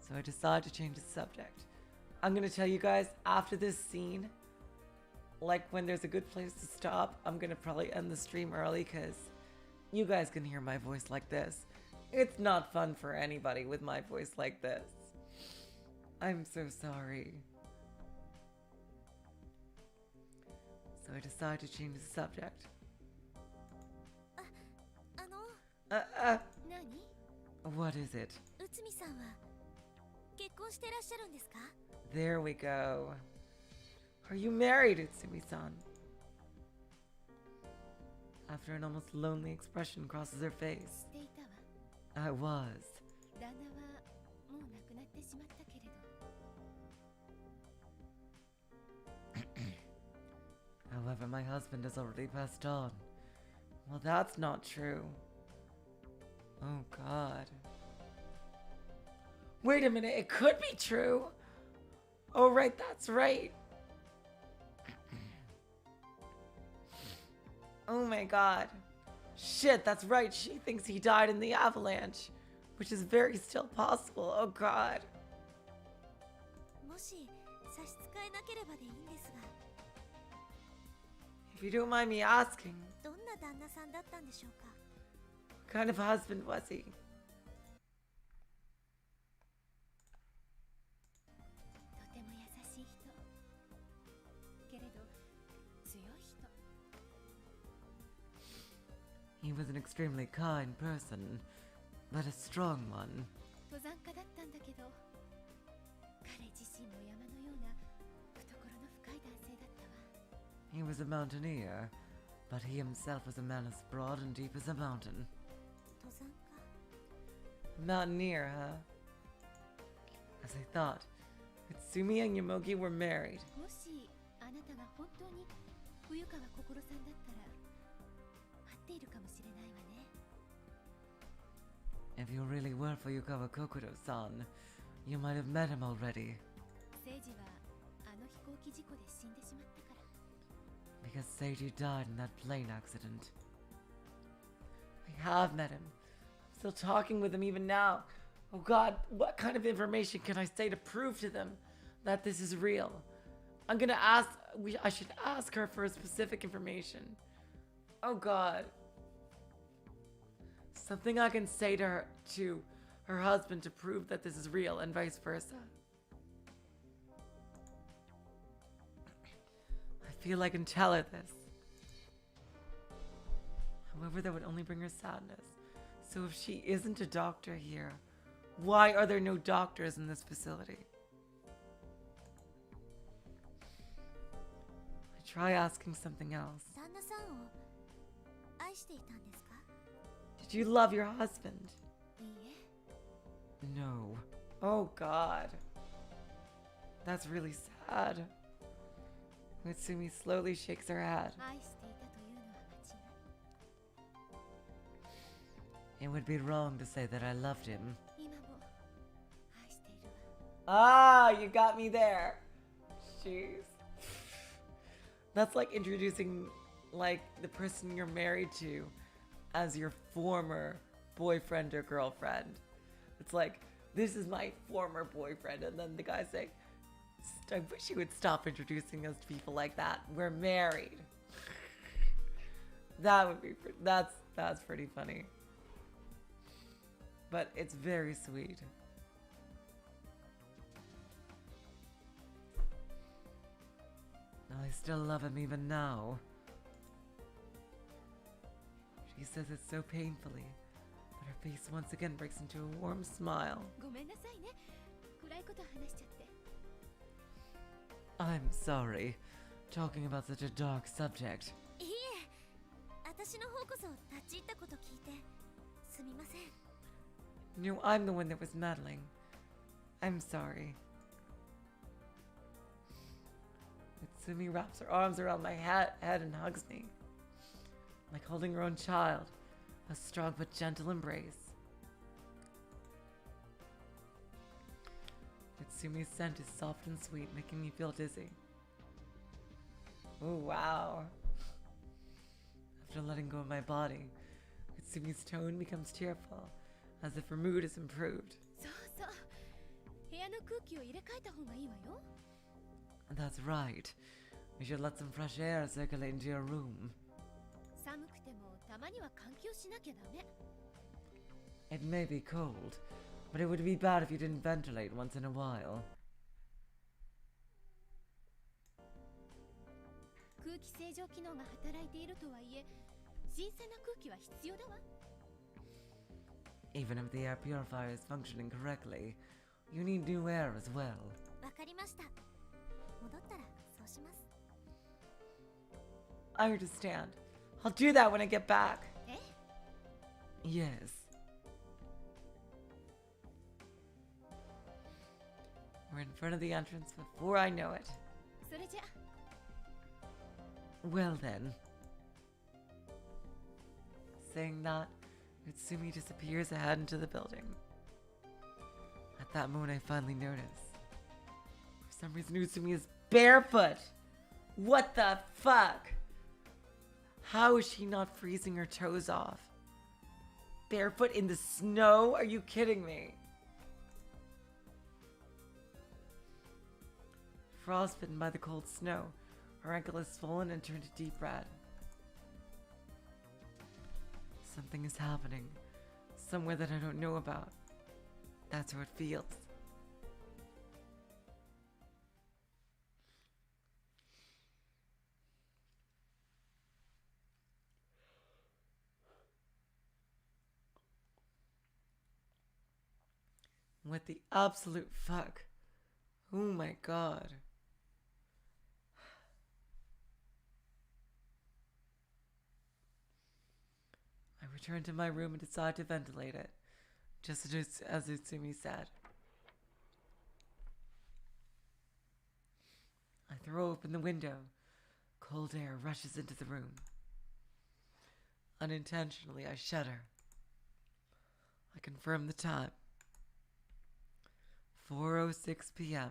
Speaker 1: So I decide to change the subject. I'm gonna tell you guys after this scene, like when there's a good place to stop, I'm gonna probably end the stream early because you guys can hear my voice like this. It's not fun for anybody with my voice like this. I'm so sorry. So I decide to change the subject.
Speaker 5: 何？
Speaker 1: What is it?
Speaker 5: 内海さんは結婚してらっしゃるんですか？
Speaker 1: There we go. Are you married, Utsumi-san? After an almost lonely expression crosses her
Speaker 4: 知
Speaker 1: face.
Speaker 4: っていたわ。
Speaker 1: I was.
Speaker 4: 旦那はもう亡くなってしまったけれど。
Speaker 1: However, my husband has already passed on. Well, that's not true. Oh, God. Wait a minute, it could be true. Oh, right, that's right. Oh my god. Shit, that's right. She thinks he died in the avalanche, which is very still possible. Oh god.
Speaker 5: もし差し支えなければでいいんですが、
Speaker 1: If you don't mind me asking,
Speaker 5: どんな旦那さんだったんでしょうか？
Speaker 1: what kind of husband was he?
Speaker 4: とて
Speaker 1: extremely kind person, but a strong one.
Speaker 4: 登山家だったんだけど、彼自身も山のような懐の深い男性だったわ。
Speaker 1: He was a mountaineer, but he himself was a man as broad and deep as a mountain.
Speaker 5: 登山家
Speaker 1: A mountaineer, huh? As I thought, Utsumi and Yomogi were married.
Speaker 4: もしあなたが本当に冬川心さんだったら会っているかもしれないわね。
Speaker 1: If you really were Fuyukawa Kokoro-san, you might have met him already.
Speaker 4: 聖司はあの飛行機事故で死んでしまったから。
Speaker 1: Because Seiji died in that plane accident. I have met him. I'm still talking with him even now. Oh god, what kind of information can I say to prove to them that this is real? I'm gonna ask, I should ask her for specific information. Oh god. Something I can say to her husband to prove that this is real and vice versa. I feel I can tell her this. However, that would only bring her sadness. So if she isn't a doctor here, why are there no doctors in this facility? I try asking something else.
Speaker 5: 旦那さんを愛していたんですか？
Speaker 1: Did you love your husband?
Speaker 5: いいえ。
Speaker 1: No. Oh god. That's really sad. Utsumi slowly shakes her head.
Speaker 4: 愛していたというのは間違い。
Speaker 1: It would be wrong to say that I loved him.
Speaker 4: 今も愛しているわ。
Speaker 1: Ah, you got me there. Jeez. That's like introducing like the person you're married to as your former boyfriend or girlfriend. It's like, this is my former boyfriend, and then the guy saying, I wish you would stop introducing us to people like that. We're married. That would be that's pretty funny. But it's very sweet. I still love him even now. She says it so painfully, but her face once again breaks into a warm smile.
Speaker 4: ごめんなさいね。暗いこと話しちゃって。
Speaker 1: I'm sorry, talking about such a dark subject.
Speaker 5: いいえ。私の方こそ立ち入ったこと聞いてすみません。
Speaker 1: No, I'm the one that was meddling. I'm sorry. Utsumi wraps her arms around my head and hugs me. Like holding her own child. A strong but gentle embrace. Utsumi's scent is soft and sweet, making me feel dizzy. Oh, wow. After letting go of my body, Utsumi's tone becomes cheerful, as if her mood is improved.
Speaker 4: そうそう。部屋の空気を入れ替えた方がいいわよ。
Speaker 1: That's right. We should let some fresh air circulate into your room.
Speaker 4: 寒くてもたまには換気をしなきゃダメ。
Speaker 1: It may be cold, but it would be bad if you didn't ventilate once in a while.
Speaker 4: 空気清浄機能が働いているとはいえ、新鮮な空気は必要だわ。
Speaker 1: Even if the air purifier is functioning correctly, you need new air as well.
Speaker 5: わかりました。戻ったらそうします。
Speaker 1: I understand. I'll do that when I get back.
Speaker 4: え？
Speaker 1: Yes. We're in front of the entrance before I know it.
Speaker 4: それじゃ。
Speaker 1: Well then. Saying that, Utsumi disappears ahead into the building. At that moment, I finally notice. For some reason, Utsumi is barefoot. What the fuck? How is she not freezing her toes off? Barefoot in the snow? Are you kidding me? Frostbitten by the cold snow, her ankle is swollen and turned deep red. Something is happening. Somewhere that I don't know about. That's how it feels. What the absolute fuck? Oh my god. I returned to my room and decided to ventilate it, just as Utsumi said. I throw open the window. Cold air rushes into the room. Unintentionally, I shudder. I confirm the time. 4:06 p.m.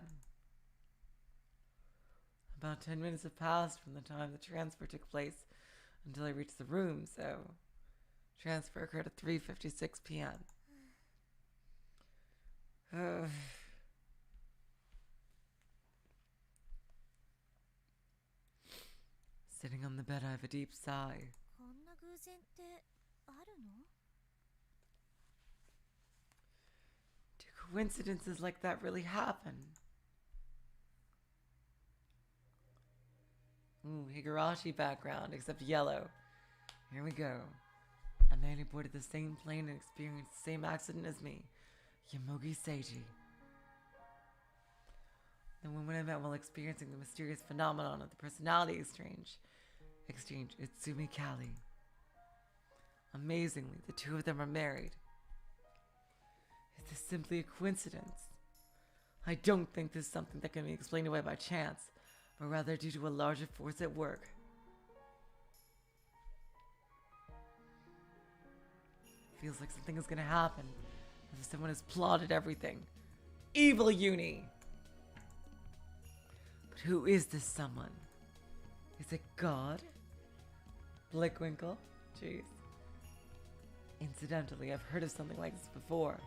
Speaker 1: About 10 minutes have passed from the time the transfer took place until I reached the room, so transfer occurred at 3:56 p.m. Sitting on the bed, I have a deep sigh.
Speaker 5: こんな偶然ってあるの？
Speaker 1: Do coincidences like that really happen? Ooh, Higurashi background, except yellow. Here we go. A man who boarded the same plane and experienced the same accident as me. Yomogi Seiji. The woman I met while experiencing the mysterious phenomenon of the personality exchange, Utsumi Kali. Amazingly, the two of them are married. Is this simply a coincidence? I don't think this is something that can be explained away by chance, but rather due to a larger force at work. Feels like something is gonna happen, as if someone has plotted everything. Evil Uni! But who is this someone? Is it God? Blickwinkle? Jeez. Incidentally, I've heard of something like this before.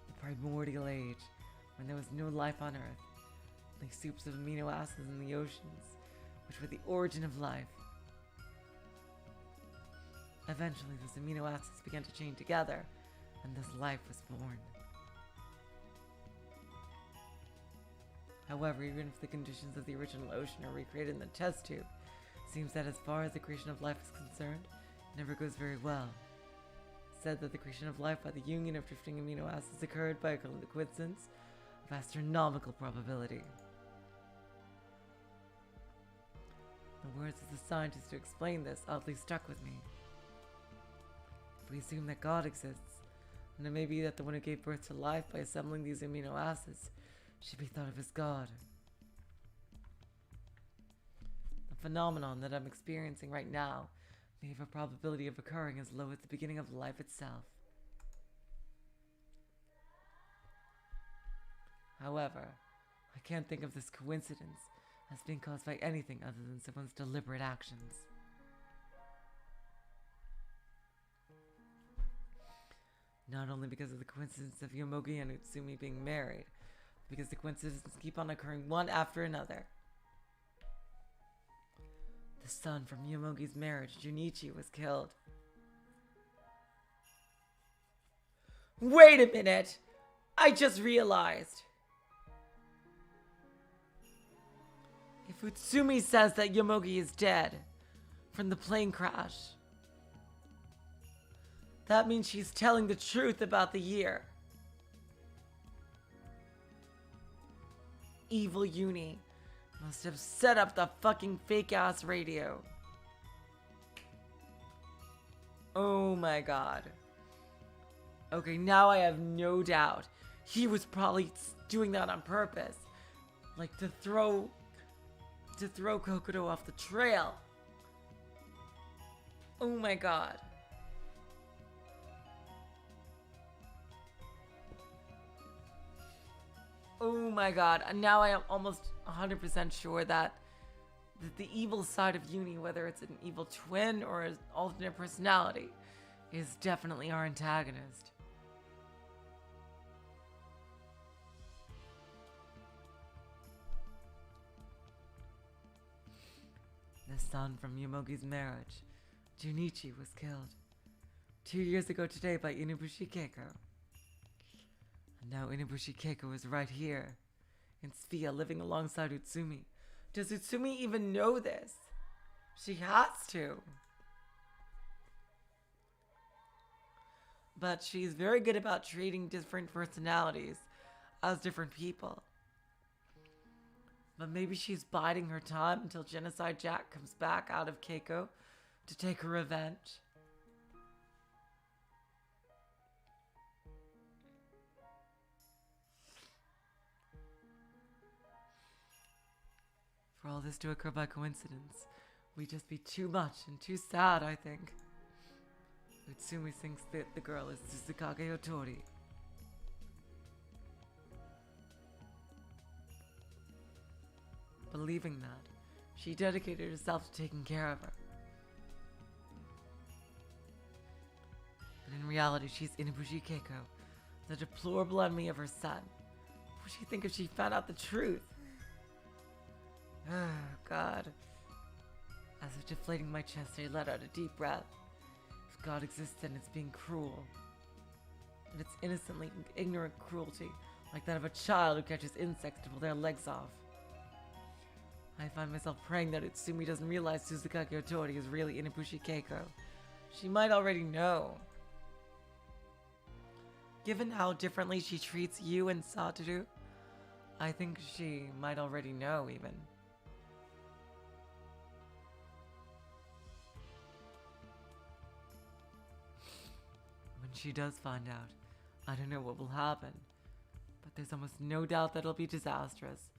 Speaker 1: The primordial age, when there was no life on Earth. Only soups of amino acids in the oceans, which were the origin of life. Eventually, those amino acids began to chain together, and thus life was born. However, even if the conditions of the original ocean are recreated in the test tube, it seems that as far as the creation of life is concerned, it never goes very well. It's said that the creation of life by the union of drifting amino acids occurred by a coincidence of astronomical probability. The words of the scientist who explained this oddly stuck with me. If we assume that God exists, then it may be that the one who gave birth to life by assembling these amino acids should be thought of as God. The phenomenon that I'm experiencing right now may have a probability of occurring as low as the beginning of life itself. However, I can't think of this coincidence as being caused by anything other than someone's deliberate actions. Not only because of the coincidence of Yomogi and Utsumi being married, but because the coincidences keep on occurring one after another. The son from Yomogi's marriage, Junichi, was killed. Wait a minute! I just realized! If Utsumi says that Yomogi is dead from the plane crash, that means she's telling the truth about the year. Evil Uni must have set up the fucking fake-ass radio. Oh my god. Okay, now I have no doubt. He was probably doing that on purpose. Like to throw Kokodo off the trail. Oh my god. Oh my god. And now I am almost 100% sure that the evil side of Uni, whether it's an evil twin or an alternate personality, is definitely our antagonist. The son from Yomogi's marriage, Junichi, was killed 2 years ago today by Inubushi Keiko. And now Inubushi Keiko is right here, in Sphia, living alongside Utsumi. Does Utsumi even know this? She has to. But she's very good about treating different personalities as different people. But maybe she's biding her time until Genocide Jack comes back out of Keiko to take her revenge. For all this to occur by coincidence, we'd just be too much and too sad, I think. Utsumi thinks that the girl is Tsukage Otori. Believing that, she dedicated herself to taking care of her. But in reality, she's Inabushi Keiko, the deplorable enemy of her son. What would she think if she found out the truth? Oh, God. As if deflating my chest, I let out a deep breath. If God exists, then it's being cruel. And it's innocently ignorant cruelty, like that of a child who catches insects to pull their legs off. I find myself praying that Utsumi doesn't realize Tsukage Otori is really Inabushi Keiko. She might already know. Given how differently she treats you and Satoru, I think she might already know, even. When she does find out, I don't know what will happen, but there's almost no doubt that it'll be disastrous.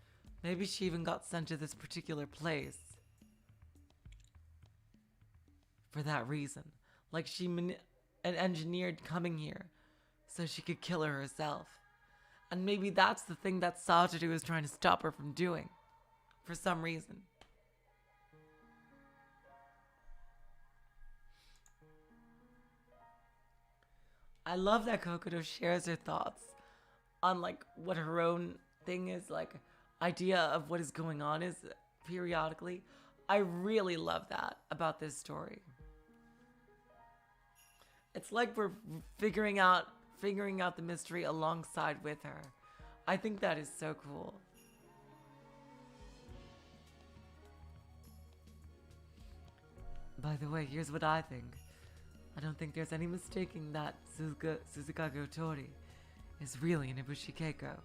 Speaker 1: Maybe she even got sent to this particular place for that reason. Like she engineered coming here so she could kill her herself. And maybe that's the thing that Satoru is trying to stop her from doing for some reason. I love that Kokoto shares her thoughts on like what her own thing is, like idea of what is going on is periodically. I really love that about this story. It's like we're figuring out the mystery alongside with her. I think that is so cool. By the way, here's what I think. I don't think there's any mistaking that Tsukage Otori is really Inabushi Keiko.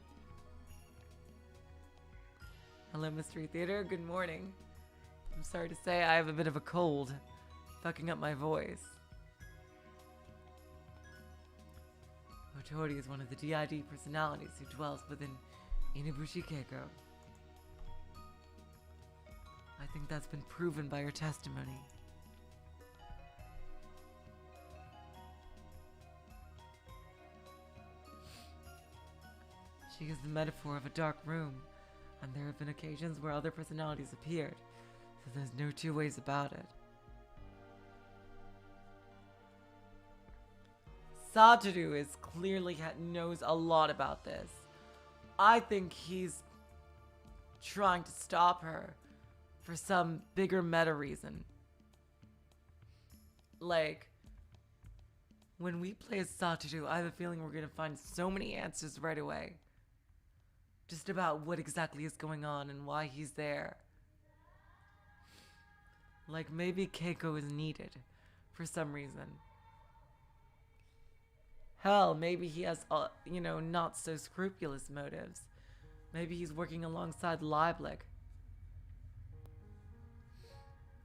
Speaker 1: Hello, Mystery Theater. Good morning. I'm sorry to say I have a bit of a cold, fucking up my voice. Otori is one of the DID personalities who dwells within Inabushi Keiko. I think that's been proven by her testimony. She is the metaphor of a dark room, and there have been occasions where other personalities appeared, so there's no two ways about it. Satoru is clearly knows a lot about this. I think he's trying to stop her for some bigger meta reason. Like, when we play as Satoru, I have a feeling we're gonna find so many answers right away. Just about what exactly is going on and why he's there. Like maybe Keiko is needed for some reason. Hell, maybe he has, not so scrupulous motives. Maybe he's working alongside Lieblich.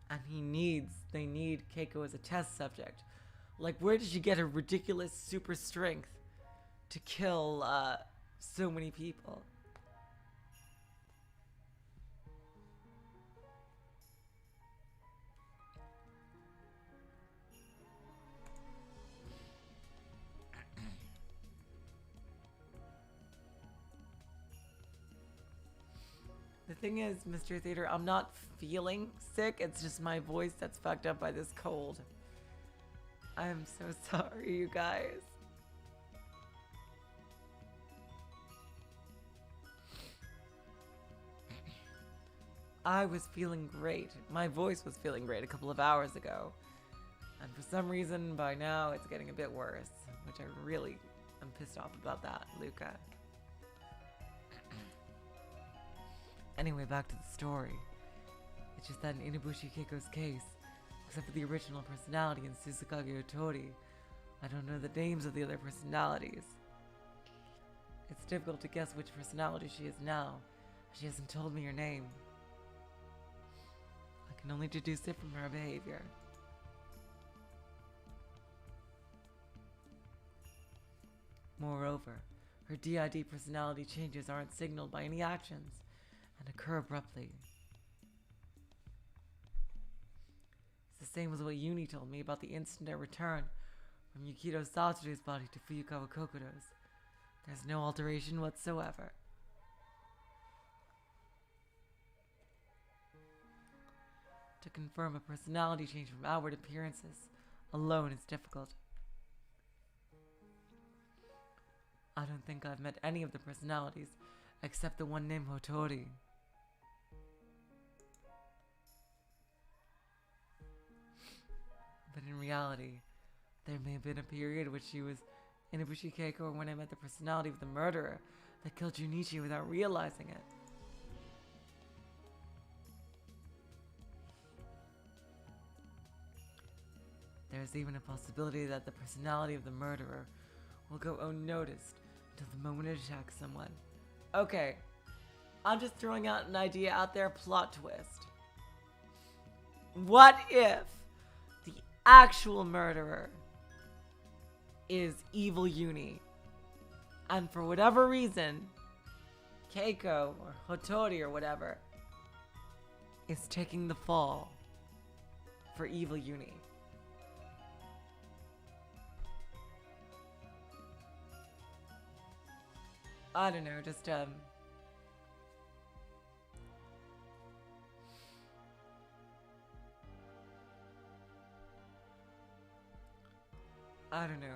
Speaker 1: And they need Keiko as a test subject. Like, where did she get her ridiculous super strength to kill so many people? The thing is, Mr. Theater, I'm not feeling sick. It's just my voice that's fucked up by this cold. I'm so sorry, you guys. I was feeling great. My voice was feeling great a couple of hours ago. And for some reason, by now, it's getting a bit worse. Which I really am pissed off about that, Luca. Anyway, back to the story. It's just that in Inabushi Keiko's case, except for the original personality in Tsukage Otori, I don't know the names of the other personalities. It's difficult to guess which personality she is now. She hasn't told me her name. I can only deduce it from her behavior. Moreover, her DID personality changes aren't signaled by any actions and occur abruptly. It's the same as what Uni told me about the instant I return from Yukito Satoru's body to Fuyukawa Kokuro's. There's no alteration whatsoever. To confirm a personality change from outward appearances alone is difficult. I don't think I've met any of the personalities except the one named Hotori. But in reality, there may have been a period which she was Inabushi Keiko, or when I met the personality of the murderer that killed Junichi without realizing it. There's even a possibility that the personality of the murderer will go unnoticed until the moment it attacks someone. Okay, I'm just throwing out an idea out there, plot twist. What if the actual murderer is evil Uni, and for whatever reason, Keiko or Hotori or whatever is taking the fall for evil Uni? I don't know, just I don't know.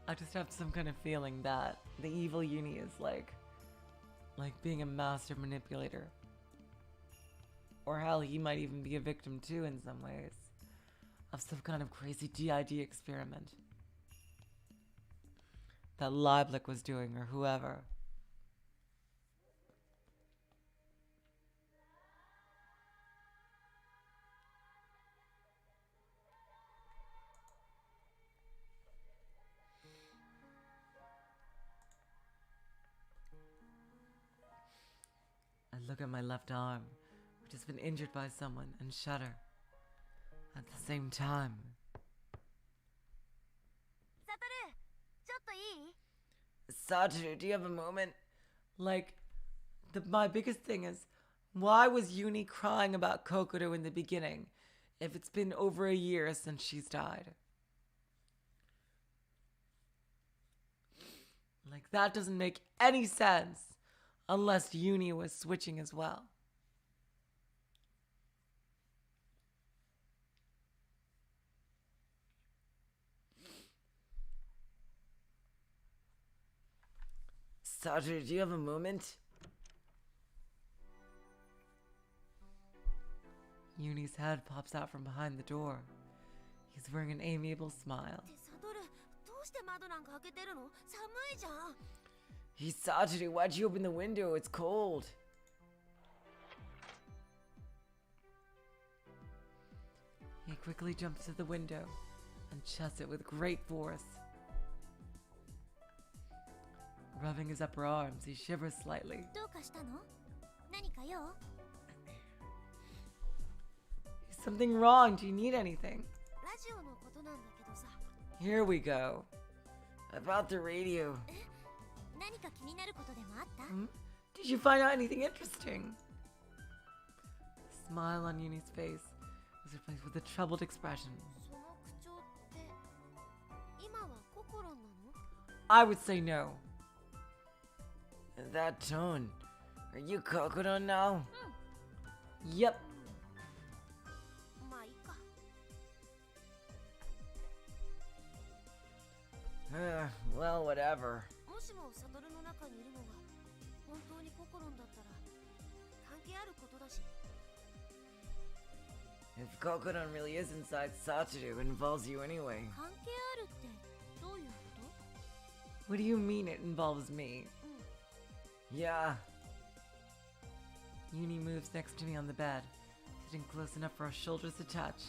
Speaker 1: I just have some kind of feeling that the evil Uni is like being a master manipulator. Or hell, he might even be a victim too in some ways of some kind of crazy DID experiment that Lieblich was doing, or whoever. I look at my left arm, which has been injured by someone, and shudder at the same time.
Speaker 5: Satoru, ちょっといい?
Speaker 1: Satoru, do you have a moment? Like, my biggest thing is, why was Uni crying about Kokoro in the beginning if it's been over a year since she's died? Like, that doesn't make any sense unless Uni was switching as well. Satoru, do you have a moment? Uni's head pops out from behind the door. He's wearing an amiable smile.
Speaker 5: サトル、どうして窓なんか開けてるの？寒いじゃん。
Speaker 1: Hey, Satoru, why'd you open the window? It's cold. He quickly jumps to the window and shuts it with great force. Rubbing his upper arms, he shivers slightly.
Speaker 5: どうかしたの？何か用？
Speaker 1: Is something wrong? Do you need anything?
Speaker 5: ラジオのことなんだけどさ。
Speaker 1: Here we go. About the radio.
Speaker 5: 何か気になることでもあった？
Speaker 1: Did you find out anything interesting? The smile on Uni's face was replaced with a troubled expression.
Speaker 5: その口調って今はココロンなの？
Speaker 1: I would say no. That tone. Are you Kokoro now? Yep.
Speaker 5: まあいいか。
Speaker 1: Well, whatever.
Speaker 5: もしもサトルの中にいるのが本当にココロンだったら関係あることだし。
Speaker 1: If Kokoron really is inside Satoru, it involves you anyway.
Speaker 5: 関係あるってどういうこ
Speaker 1: What do you mean it involves me?
Speaker 5: と？
Speaker 1: Yeah. Uni moves next to me on the bed, sitting close enough for our shoulders to touch.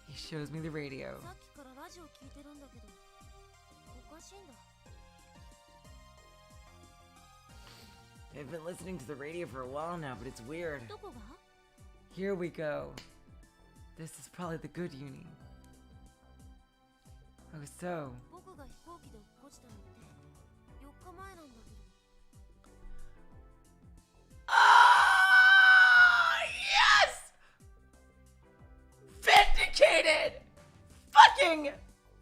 Speaker 1: He shows me the radio.
Speaker 5: さっきからラジオ聞いてるんだけどおかしいんだ。
Speaker 1: I've been listening to the radio for a while now, but it's weird.
Speaker 5: どこが？
Speaker 1: Here we go. This is probably the good uni. Oh, so.
Speaker 5: 僕が飛行機で落っこちたのって4日前なんだけど。
Speaker 1: Ah, yes! Vindicated! Fucking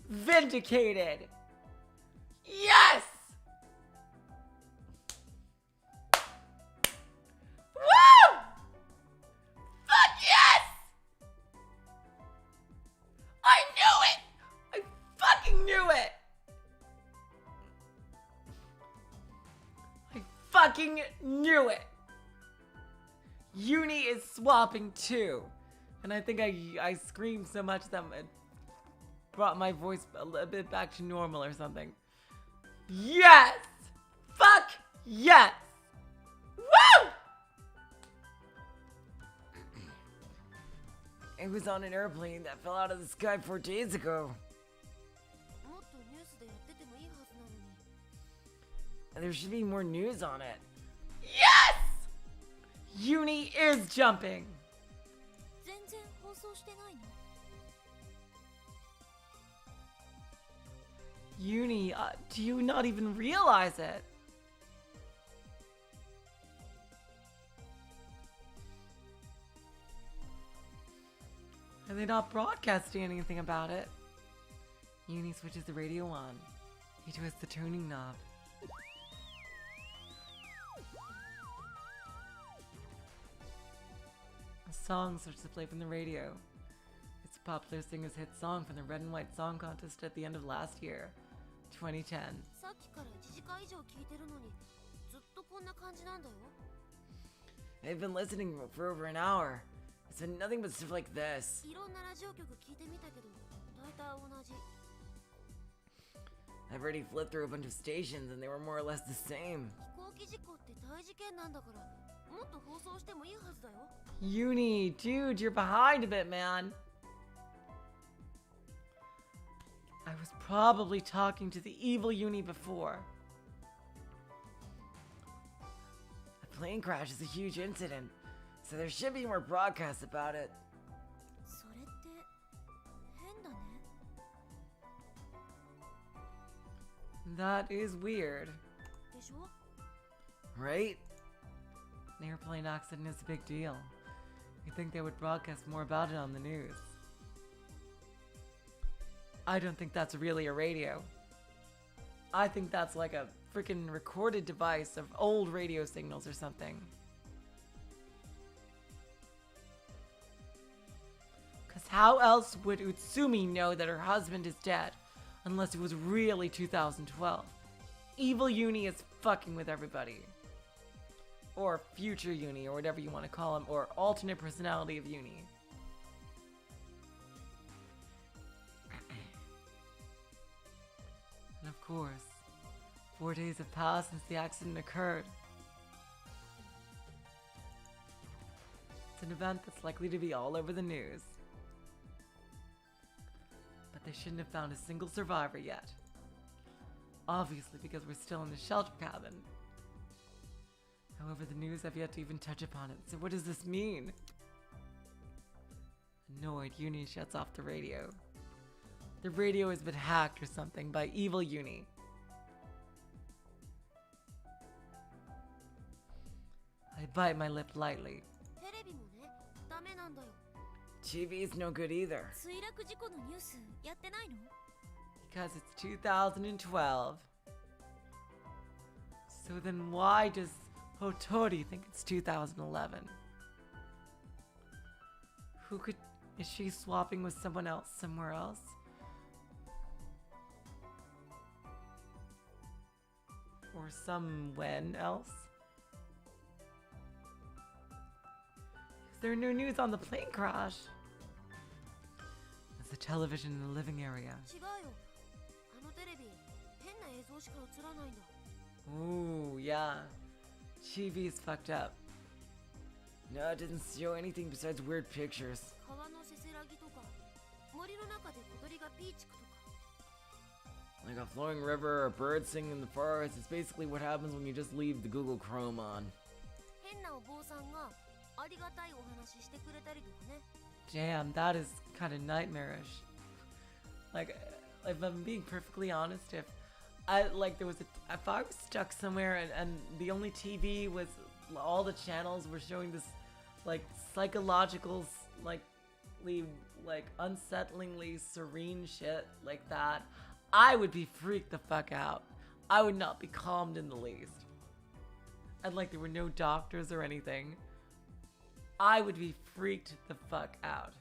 Speaker 1: vindicated! Yes! Woo! Fuck yes! I knew it! I fucking knew it! I fucking knew it! Uni is swapping too. And I think I screamed so much that it brought my voice a little bit back to normal or something. Yes! Fuck yes! Woo! It was on an airplane that fell out of the sky 4 days ago.
Speaker 5: もっとニュースでやっててもいいはずなのに。
Speaker 1: There should be more news on it. Yes! Uni is jumping!
Speaker 5: 全然放送してないの？
Speaker 1: Uni, do you not even realize it? Are they not broadcasting anything about it? Uni switches the radio on. He twists the tuning knob. A song starts to play from the radio. It's a popular singer's hit song from the Red and White Song Contest at the end of last year, 2010.
Speaker 5: さっきから1時間以上聞いてるのにずっとこんな感じなんだよ。
Speaker 1: I've been listening for over an hour. It's been nothing but stuff like this.
Speaker 5: いろんなラジオ局聞いてみたけど大体同じ。
Speaker 1: I've already flipped through a bunch of stations and they were more or less the same.
Speaker 5: 飛行機事故って大事件なんだからもっと放送してもいいはずだよ。
Speaker 1: Uni, dude, you're behind a bit, man. I was probably talking to the evil Uni before. A plane crash is a huge incident, so there should be more broadcasts about it.
Speaker 5: それって変だね。
Speaker 1: That is weird,
Speaker 5: でしょ？
Speaker 1: right? An airplane accident is a big deal. You'd think they would broadcast more about it on the news. I don't think that's really a radio. I think that's like a freaking recorded device of old radio signals or something. Cause how else would Utsumi know that her husband is dead? Unless it was really 2012. Evil Uni is fucking with everybody. Or future Uni, or whatever you want to call him, or alternate personality of Uni. And of course, 4 days have passed since the accident occurred. It's an event that's likely to be all over the news. But they shouldn't have found a single survivor yet. Obviously because we're still in the shelter cabin. However, the news have yet to even touch upon it, so what does this mean? Annoyed, Uni shuts off the radio. The radio has been hacked or something by evil Uni. I bite my lip lightly.
Speaker 5: テレビもね、ダメなんだよ。
Speaker 1: TV is no good either.
Speaker 5: 墜落事故のニュースやってないの？
Speaker 1: Because it's 2012. So then why does Hotori think it's 2011? Who could... Is she swapping with someone else somewhere else? Or someone else? Is there no news on the plane crash? There's a television in the living area.
Speaker 5: 違うよ。あのテレビ変な映像しか映らないんだ。
Speaker 1: Ooh, yeah. TV is fucked up. No, it doesn't show anything besides weird pictures.
Speaker 5: 川のせせらぎとか森の中で小鳥がピーチクとか。
Speaker 2: Like a flowing river or birds singing in the forest. It's basically what happens when you just leave the Google Chrome on.
Speaker 5: 変なお坊さんがありがたいお話してくれたりとかね。
Speaker 1: Damn, that is kind of nightmarish. Like, if I'm being perfectly honest, if I was stuck somewhere and the only TV was all the channels were showing this like psychological like unsettlingly serene shit like that, I would be freaked the fuck out. I would not be calmed in the least. And like there were no doctors or anything. I would be freaked the fuck out.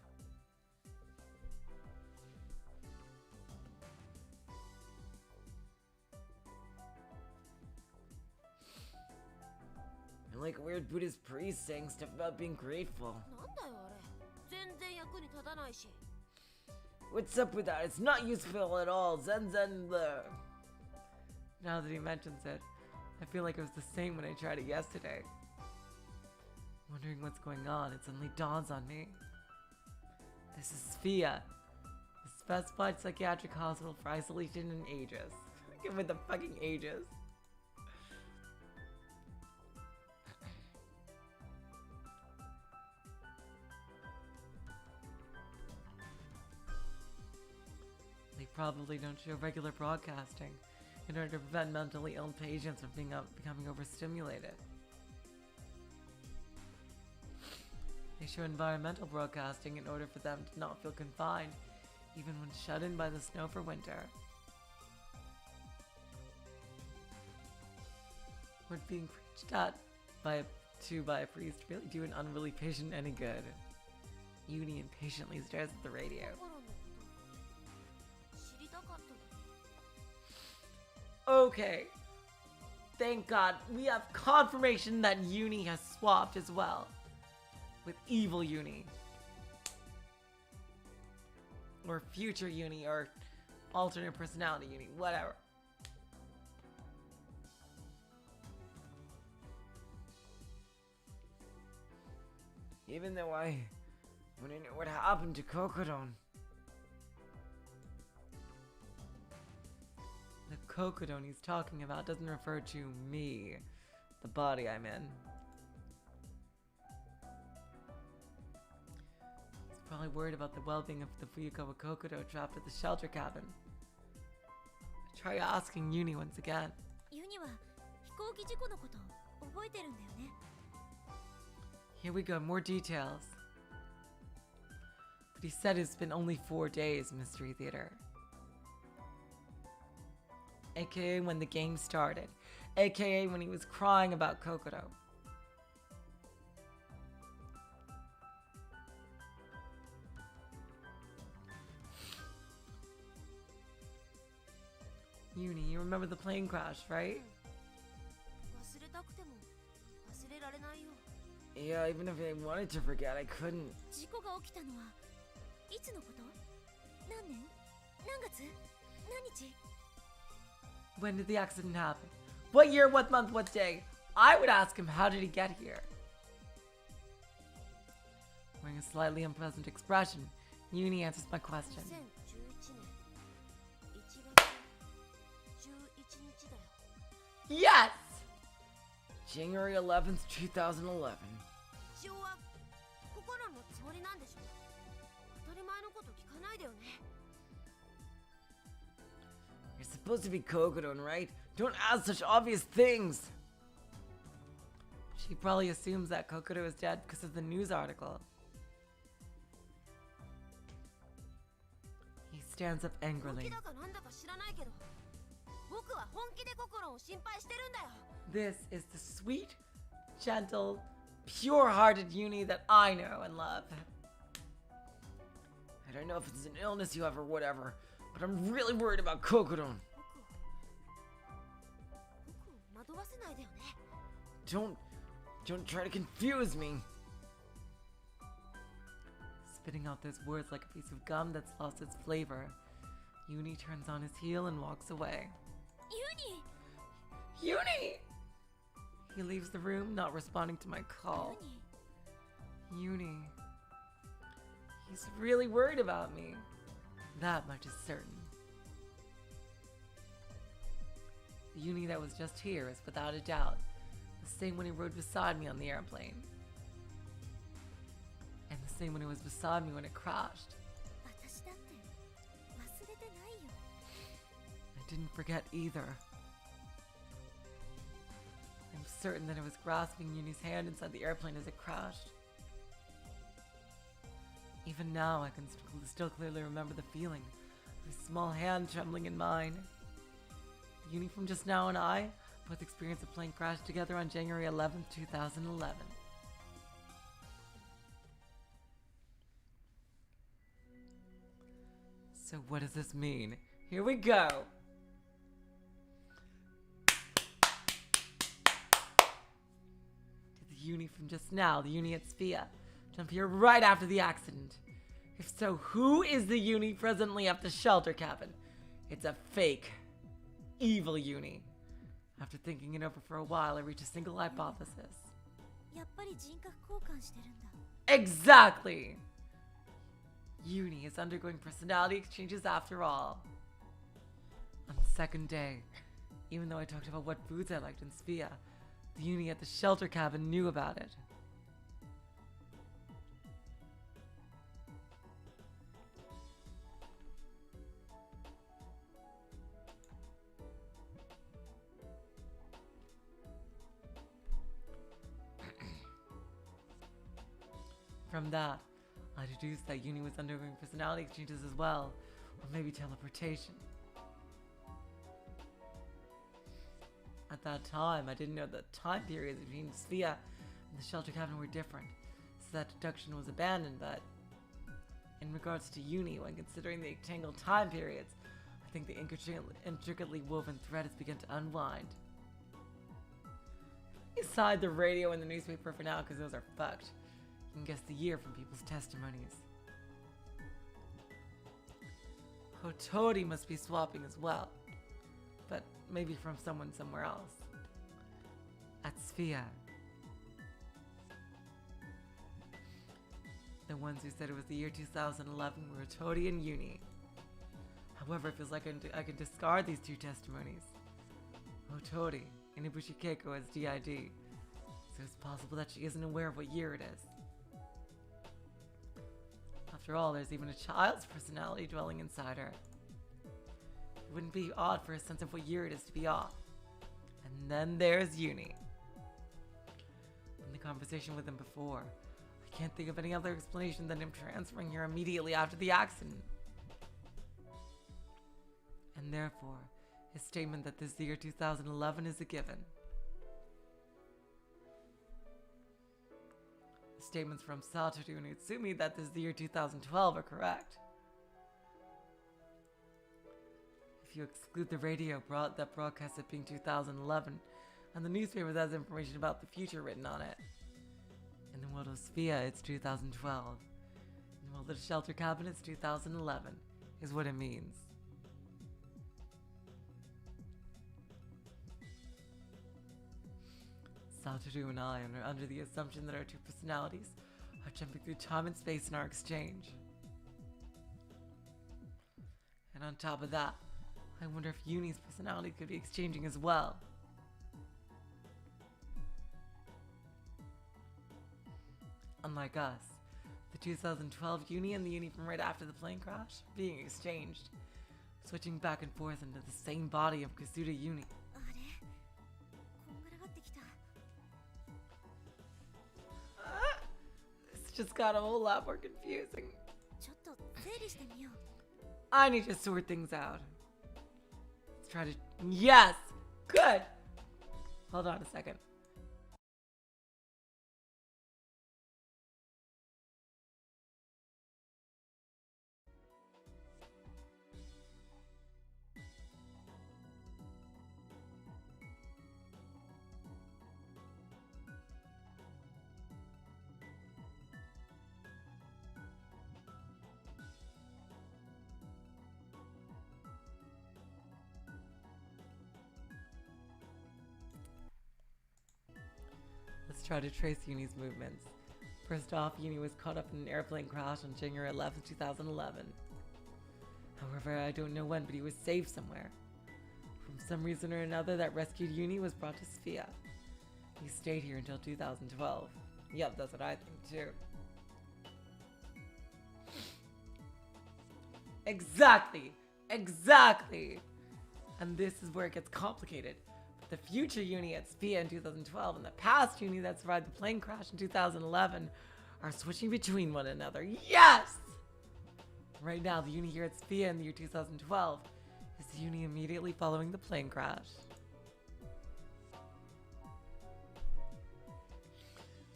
Speaker 2: And like a weird Buddhist priest saying stuff about being grateful.
Speaker 5: なんだよあれ。全然役に立たないし。
Speaker 2: What's up with that? It's not useful at all. Zen the.
Speaker 1: Now that he mentions it, I feel like it was the same when I tried it yesterday. Wondering what's going on, it suddenly dawns on me. This is Sophia, the specified psychiatric hospital for isolation and ages. Give me the fucking ages. They probably don't show regular broadcasting in order to prevent mentally ill patients from becoming overstimulated. They show environmental broadcasting in order for them to not feel confined, even when shut in by the snow for winter. Would being preached at by a priest really do an unruly patient any good? Uni impatiently stares at the radio.
Speaker 5: 心のこと知りたかったの。
Speaker 1: Okay. Thank God. We have confirmation that Uni has swapped as well. With evil Uni. Or future Uni, or alternate personality Uni, whatever.
Speaker 2: Even though I wouldn't know what happened to Kokodon.
Speaker 1: The Kokodon he's talking about doesn't refer to me, the body I'm in. He's probably worried about the well-being of the Fuyukawa Kokodo trapped at the shelter cabin. I try asking Uni once again.
Speaker 5: ユニは飛行機事故のこと覚えてるんだよね。
Speaker 1: Here we go, more details. But he said it's been only 4 days, Mystery Theater. AKA when the game started. AKA when he was crying about Kokodo. Uni, you remember the plane crash, right?
Speaker 5: 忘れたくても忘れられないよ。
Speaker 2: Yeah, even if I wanted to forget, I couldn't.
Speaker 5: 事故が起きたのはいつのこと？何年？何月？何日？
Speaker 1: When did the accident happen? What year, what month, what day? I would ask him, how did he get here? Wearing a slightly unpleasant expression, Uni answers my question.
Speaker 5: 2011年1月11日だよ。
Speaker 1: Yes!
Speaker 2: January 11th, 2011.
Speaker 5: 一応は心のつもりなんでしょ。当たり前のこと聞かないでよね。
Speaker 2: You're supposed to be Kokodon, right? Don't ask such obvious things.
Speaker 1: She probably assumes that Kokodo is dead because of the news article. He stands up
Speaker 5: 本
Speaker 1: angrily.
Speaker 5: 気だかなんだか知らないけど、僕は本気で心を心配してるんだよ。
Speaker 1: This is the sweet, gentle, pure-hearted Uni that I know and love.
Speaker 2: I don't know if it's an illness you have or whatever, but I'm really worried about Kokodon.
Speaker 5: 僕を惑わせないでよね。
Speaker 2: Don't try to confuse me.
Speaker 1: Spitting out those words like a piece of gum that's lost its flavor, Uni turns on his heel and walks away.
Speaker 5: ユニ！
Speaker 1: Uni! He leaves the room, not responding to my call.
Speaker 5: ユニ！
Speaker 1: Uni. He's really worried about me. That much is certain. The Uni that was just here is without a doubt the same one who rode beside me on the airplane. And the same one who was beside me when it crashed.
Speaker 5: 私だって忘れてないよ。
Speaker 1: I didn't forget either. I'm certain that I was grasping Uni's hand inside the airplane as it crashed. Even now, I can still clearly remember the feeling of his small hand trembling in mine. Uni from just now and I both experienced a plane crash together on January 11th, 2011. So what does this mean? Here we go! Did the Uni from just now, the Uni at Svea, jump here right after the accident? If so, who is the Uni presently at the shelter cabin? It's a fake, evil Uni. After thinking it over for a while, I reached a single hypothesis.
Speaker 5: やっぱり人格交換してるんだ。
Speaker 1: Exactly! Uni is undergoing personality exchanges after all. On the second day, even though I talked about what foods I liked in Svea, the Uni at the shelter cabin knew about it. From that, I deduced that Uni was undergoing personality exchanges as well, or maybe teleportation. At that time, I didn't know that time periods between Svea and the shelter cabin were different, so that deduction was abandoned, but in regards to Uni, when considering the tangled time periods, I think the intricately woven thread has begun to unwind. Aside the radio and the newspaper for now, because those are fucked. You can guess the year from people's testimonies. Hotori must be swapping as well, but maybe from someone somewhere else. At Svea. The ones who said it was the year 2011 were Hotori and Uni. However, it feels like I can discard these two testimonies. Hotori and Ibushi Keiko as DID, so it's possible that she isn't aware of what year it is. After all, there's even a child's personality dwelling inside her. It wouldn't be odd for a sense of what year it is to be off. And then there's Uni. In the conversation with him before, I can't think of any other explanation than him transferring here immediately after the accident. And therefore, his statement that this year 2011 is a given. Statements from Satoru and Utsumi that this is the year 2012 are correct. If you exclude the radio that broadcasts it being 2011, and the newspaper that has information about the future written on it. In the world of Svea, it's 2012. In the world of the shelter cabin, it's 2011, is what it means. Satoru and I are under the assumption that our two personalities are jumping through time and space in our exchange. And on top of that, I wonder if Uni's personality could be exchanging as well. Unlike us, the 2012 Uni and the Uni from right after the plane crash are being exchanged, switching back and forth into the same body of Kasuda Uni.
Speaker 5: あれこんがらがってきた。
Speaker 1: This just got a whole lot more confusing.
Speaker 5: ちょっと整理してみよう。
Speaker 1: I need to sort things out. Let's try to... Yes! Good! Hold on a second. Let's try to trace Uni's movements. First off, Uni was caught up in an airplane crash on January 11, 2011. However, I don't know when, but he was safe somewhere. For some reason or another, that rescued Uni was brought to Sophia. He stayed here until 2012. Yep, that's what I think too. Exactly! Exactly! And this is where it gets complicated. The future Uni at Sophia in 2012 and the past Uni that survived the plane crash in 2011 are switching between one another. Yes! Right now, the Uni here at Sophia in the year 2012 is the Uni immediately following the plane crash.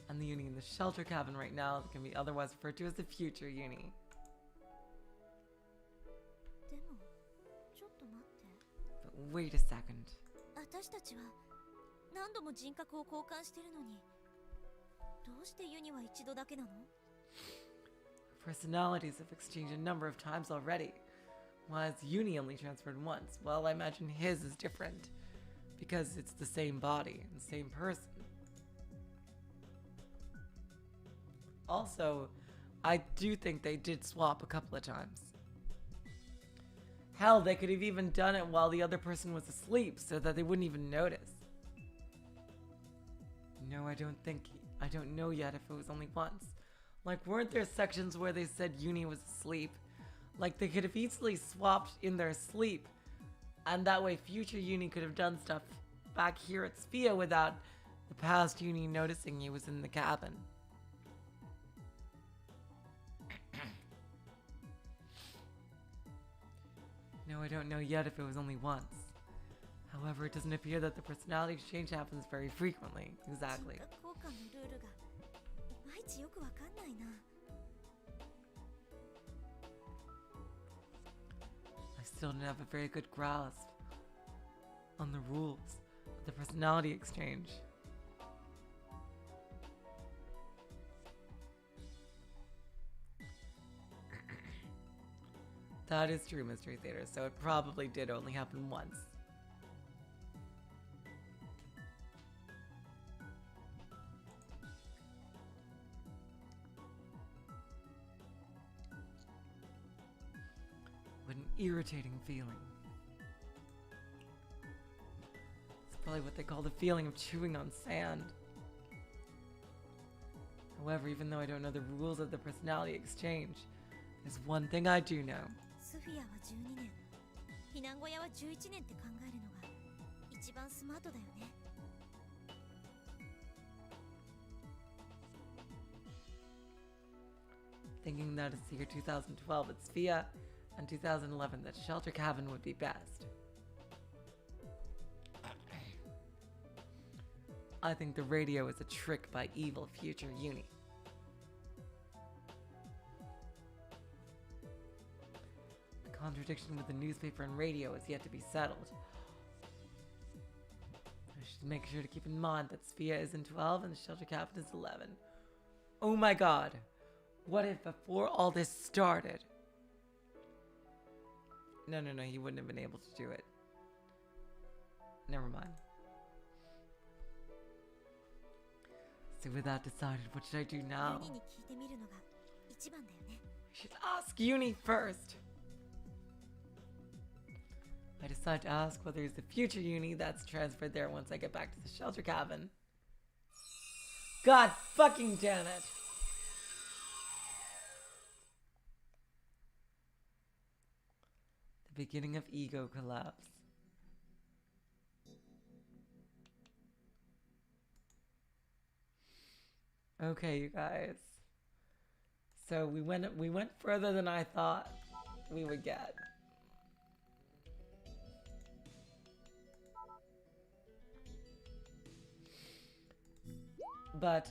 Speaker 1: And the Uni in the shelter cabin right now can be otherwise referred to as the future Uni.
Speaker 5: でもちょっと待って。
Speaker 1: But wait a second.
Speaker 5: 私たちは何度も人格を交換してるのに、どうしてユニは一度だけなの？
Speaker 1: Personalities have exchanged a number of times already. Why is Uni only transferred once? Well, I imagine his is different because it's the same body and same person. Also, I do think they did swap a couple of times. Hell, they could have even done it while the other person was asleep so that they wouldn't even notice. No, I don't know yet if it was only once. Like, weren't there sections where they said Uni was asleep? Like, they could have easily swapped in their sleep, and that way future Uni could have done stuff back here at Sophia without the past Uni noticing he was in the cabin. No, I don't know yet if it was only once. However, it doesn't appear that the personality exchange happens very frequently. Exactly.
Speaker 5: 人格交換のルールがいまいちよくわかんないな。
Speaker 1: I still don't have a very good grasp on the rules of the personality exchange. That is true, Mystery Theater, so it probably did only happen once. What an irritating feeling. It's probably what they call the feeling of chewing on sand. However, even though I don't know the rules of the personality exchange, there's one thing I do know.
Speaker 5: スフィアは12年、避難小屋は11年って考えるのが一番スマートだよね。
Speaker 1: Thinking that it's the year 2012 at Sophia and 2011 that shelter cabin would be best. I think the radio is a trick by evil future Uni. The contradiction with the newspaper and radio is yet to be settled. I should make sure to keep in mind that Sophia is in 12 and the shelter cabin is 11. Oh my god! What if before all this started? No, he wouldn't have been able to do it. Never mind. So with that decided, what should I do now?
Speaker 5: ユニに聞いてみるのが一番だよね。
Speaker 1: I should ask Uni first. I decide to ask whether he's the future Uni that's transferred there once I get back to the shelter cabin. God fucking damn it! The beginning of ego collapse. Okay, you guys. So we went further than I thought we would get. But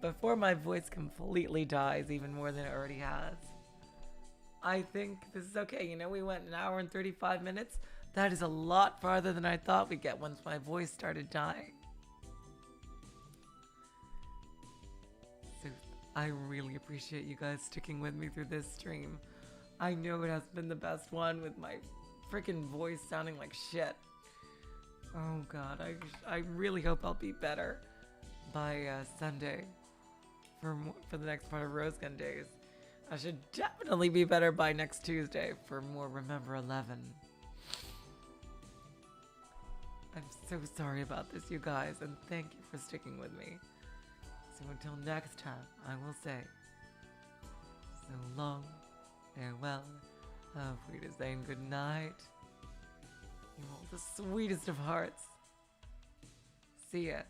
Speaker 1: before my voice completely dies even more than it already has, I think this is okay. You know, we went an hour and 35 minutes. That is a lot farther than I thought we'd get once my voice started dying. So I really appreciate you guys sticking with me through this stream. I know it has been the best one with my freaking voice sounding like shit. Oh god, I really hope I'll be better by Sunday for the next part of Rose Gun Days. I should definitely be better by next Tuesday for more Remember 11. I'm so sorry about this, you guys, and thank you for sticking with me. So until next time, I will say, so long, farewell, auf Wiedersehen, good night. You all the sweetest of hearts. See ya.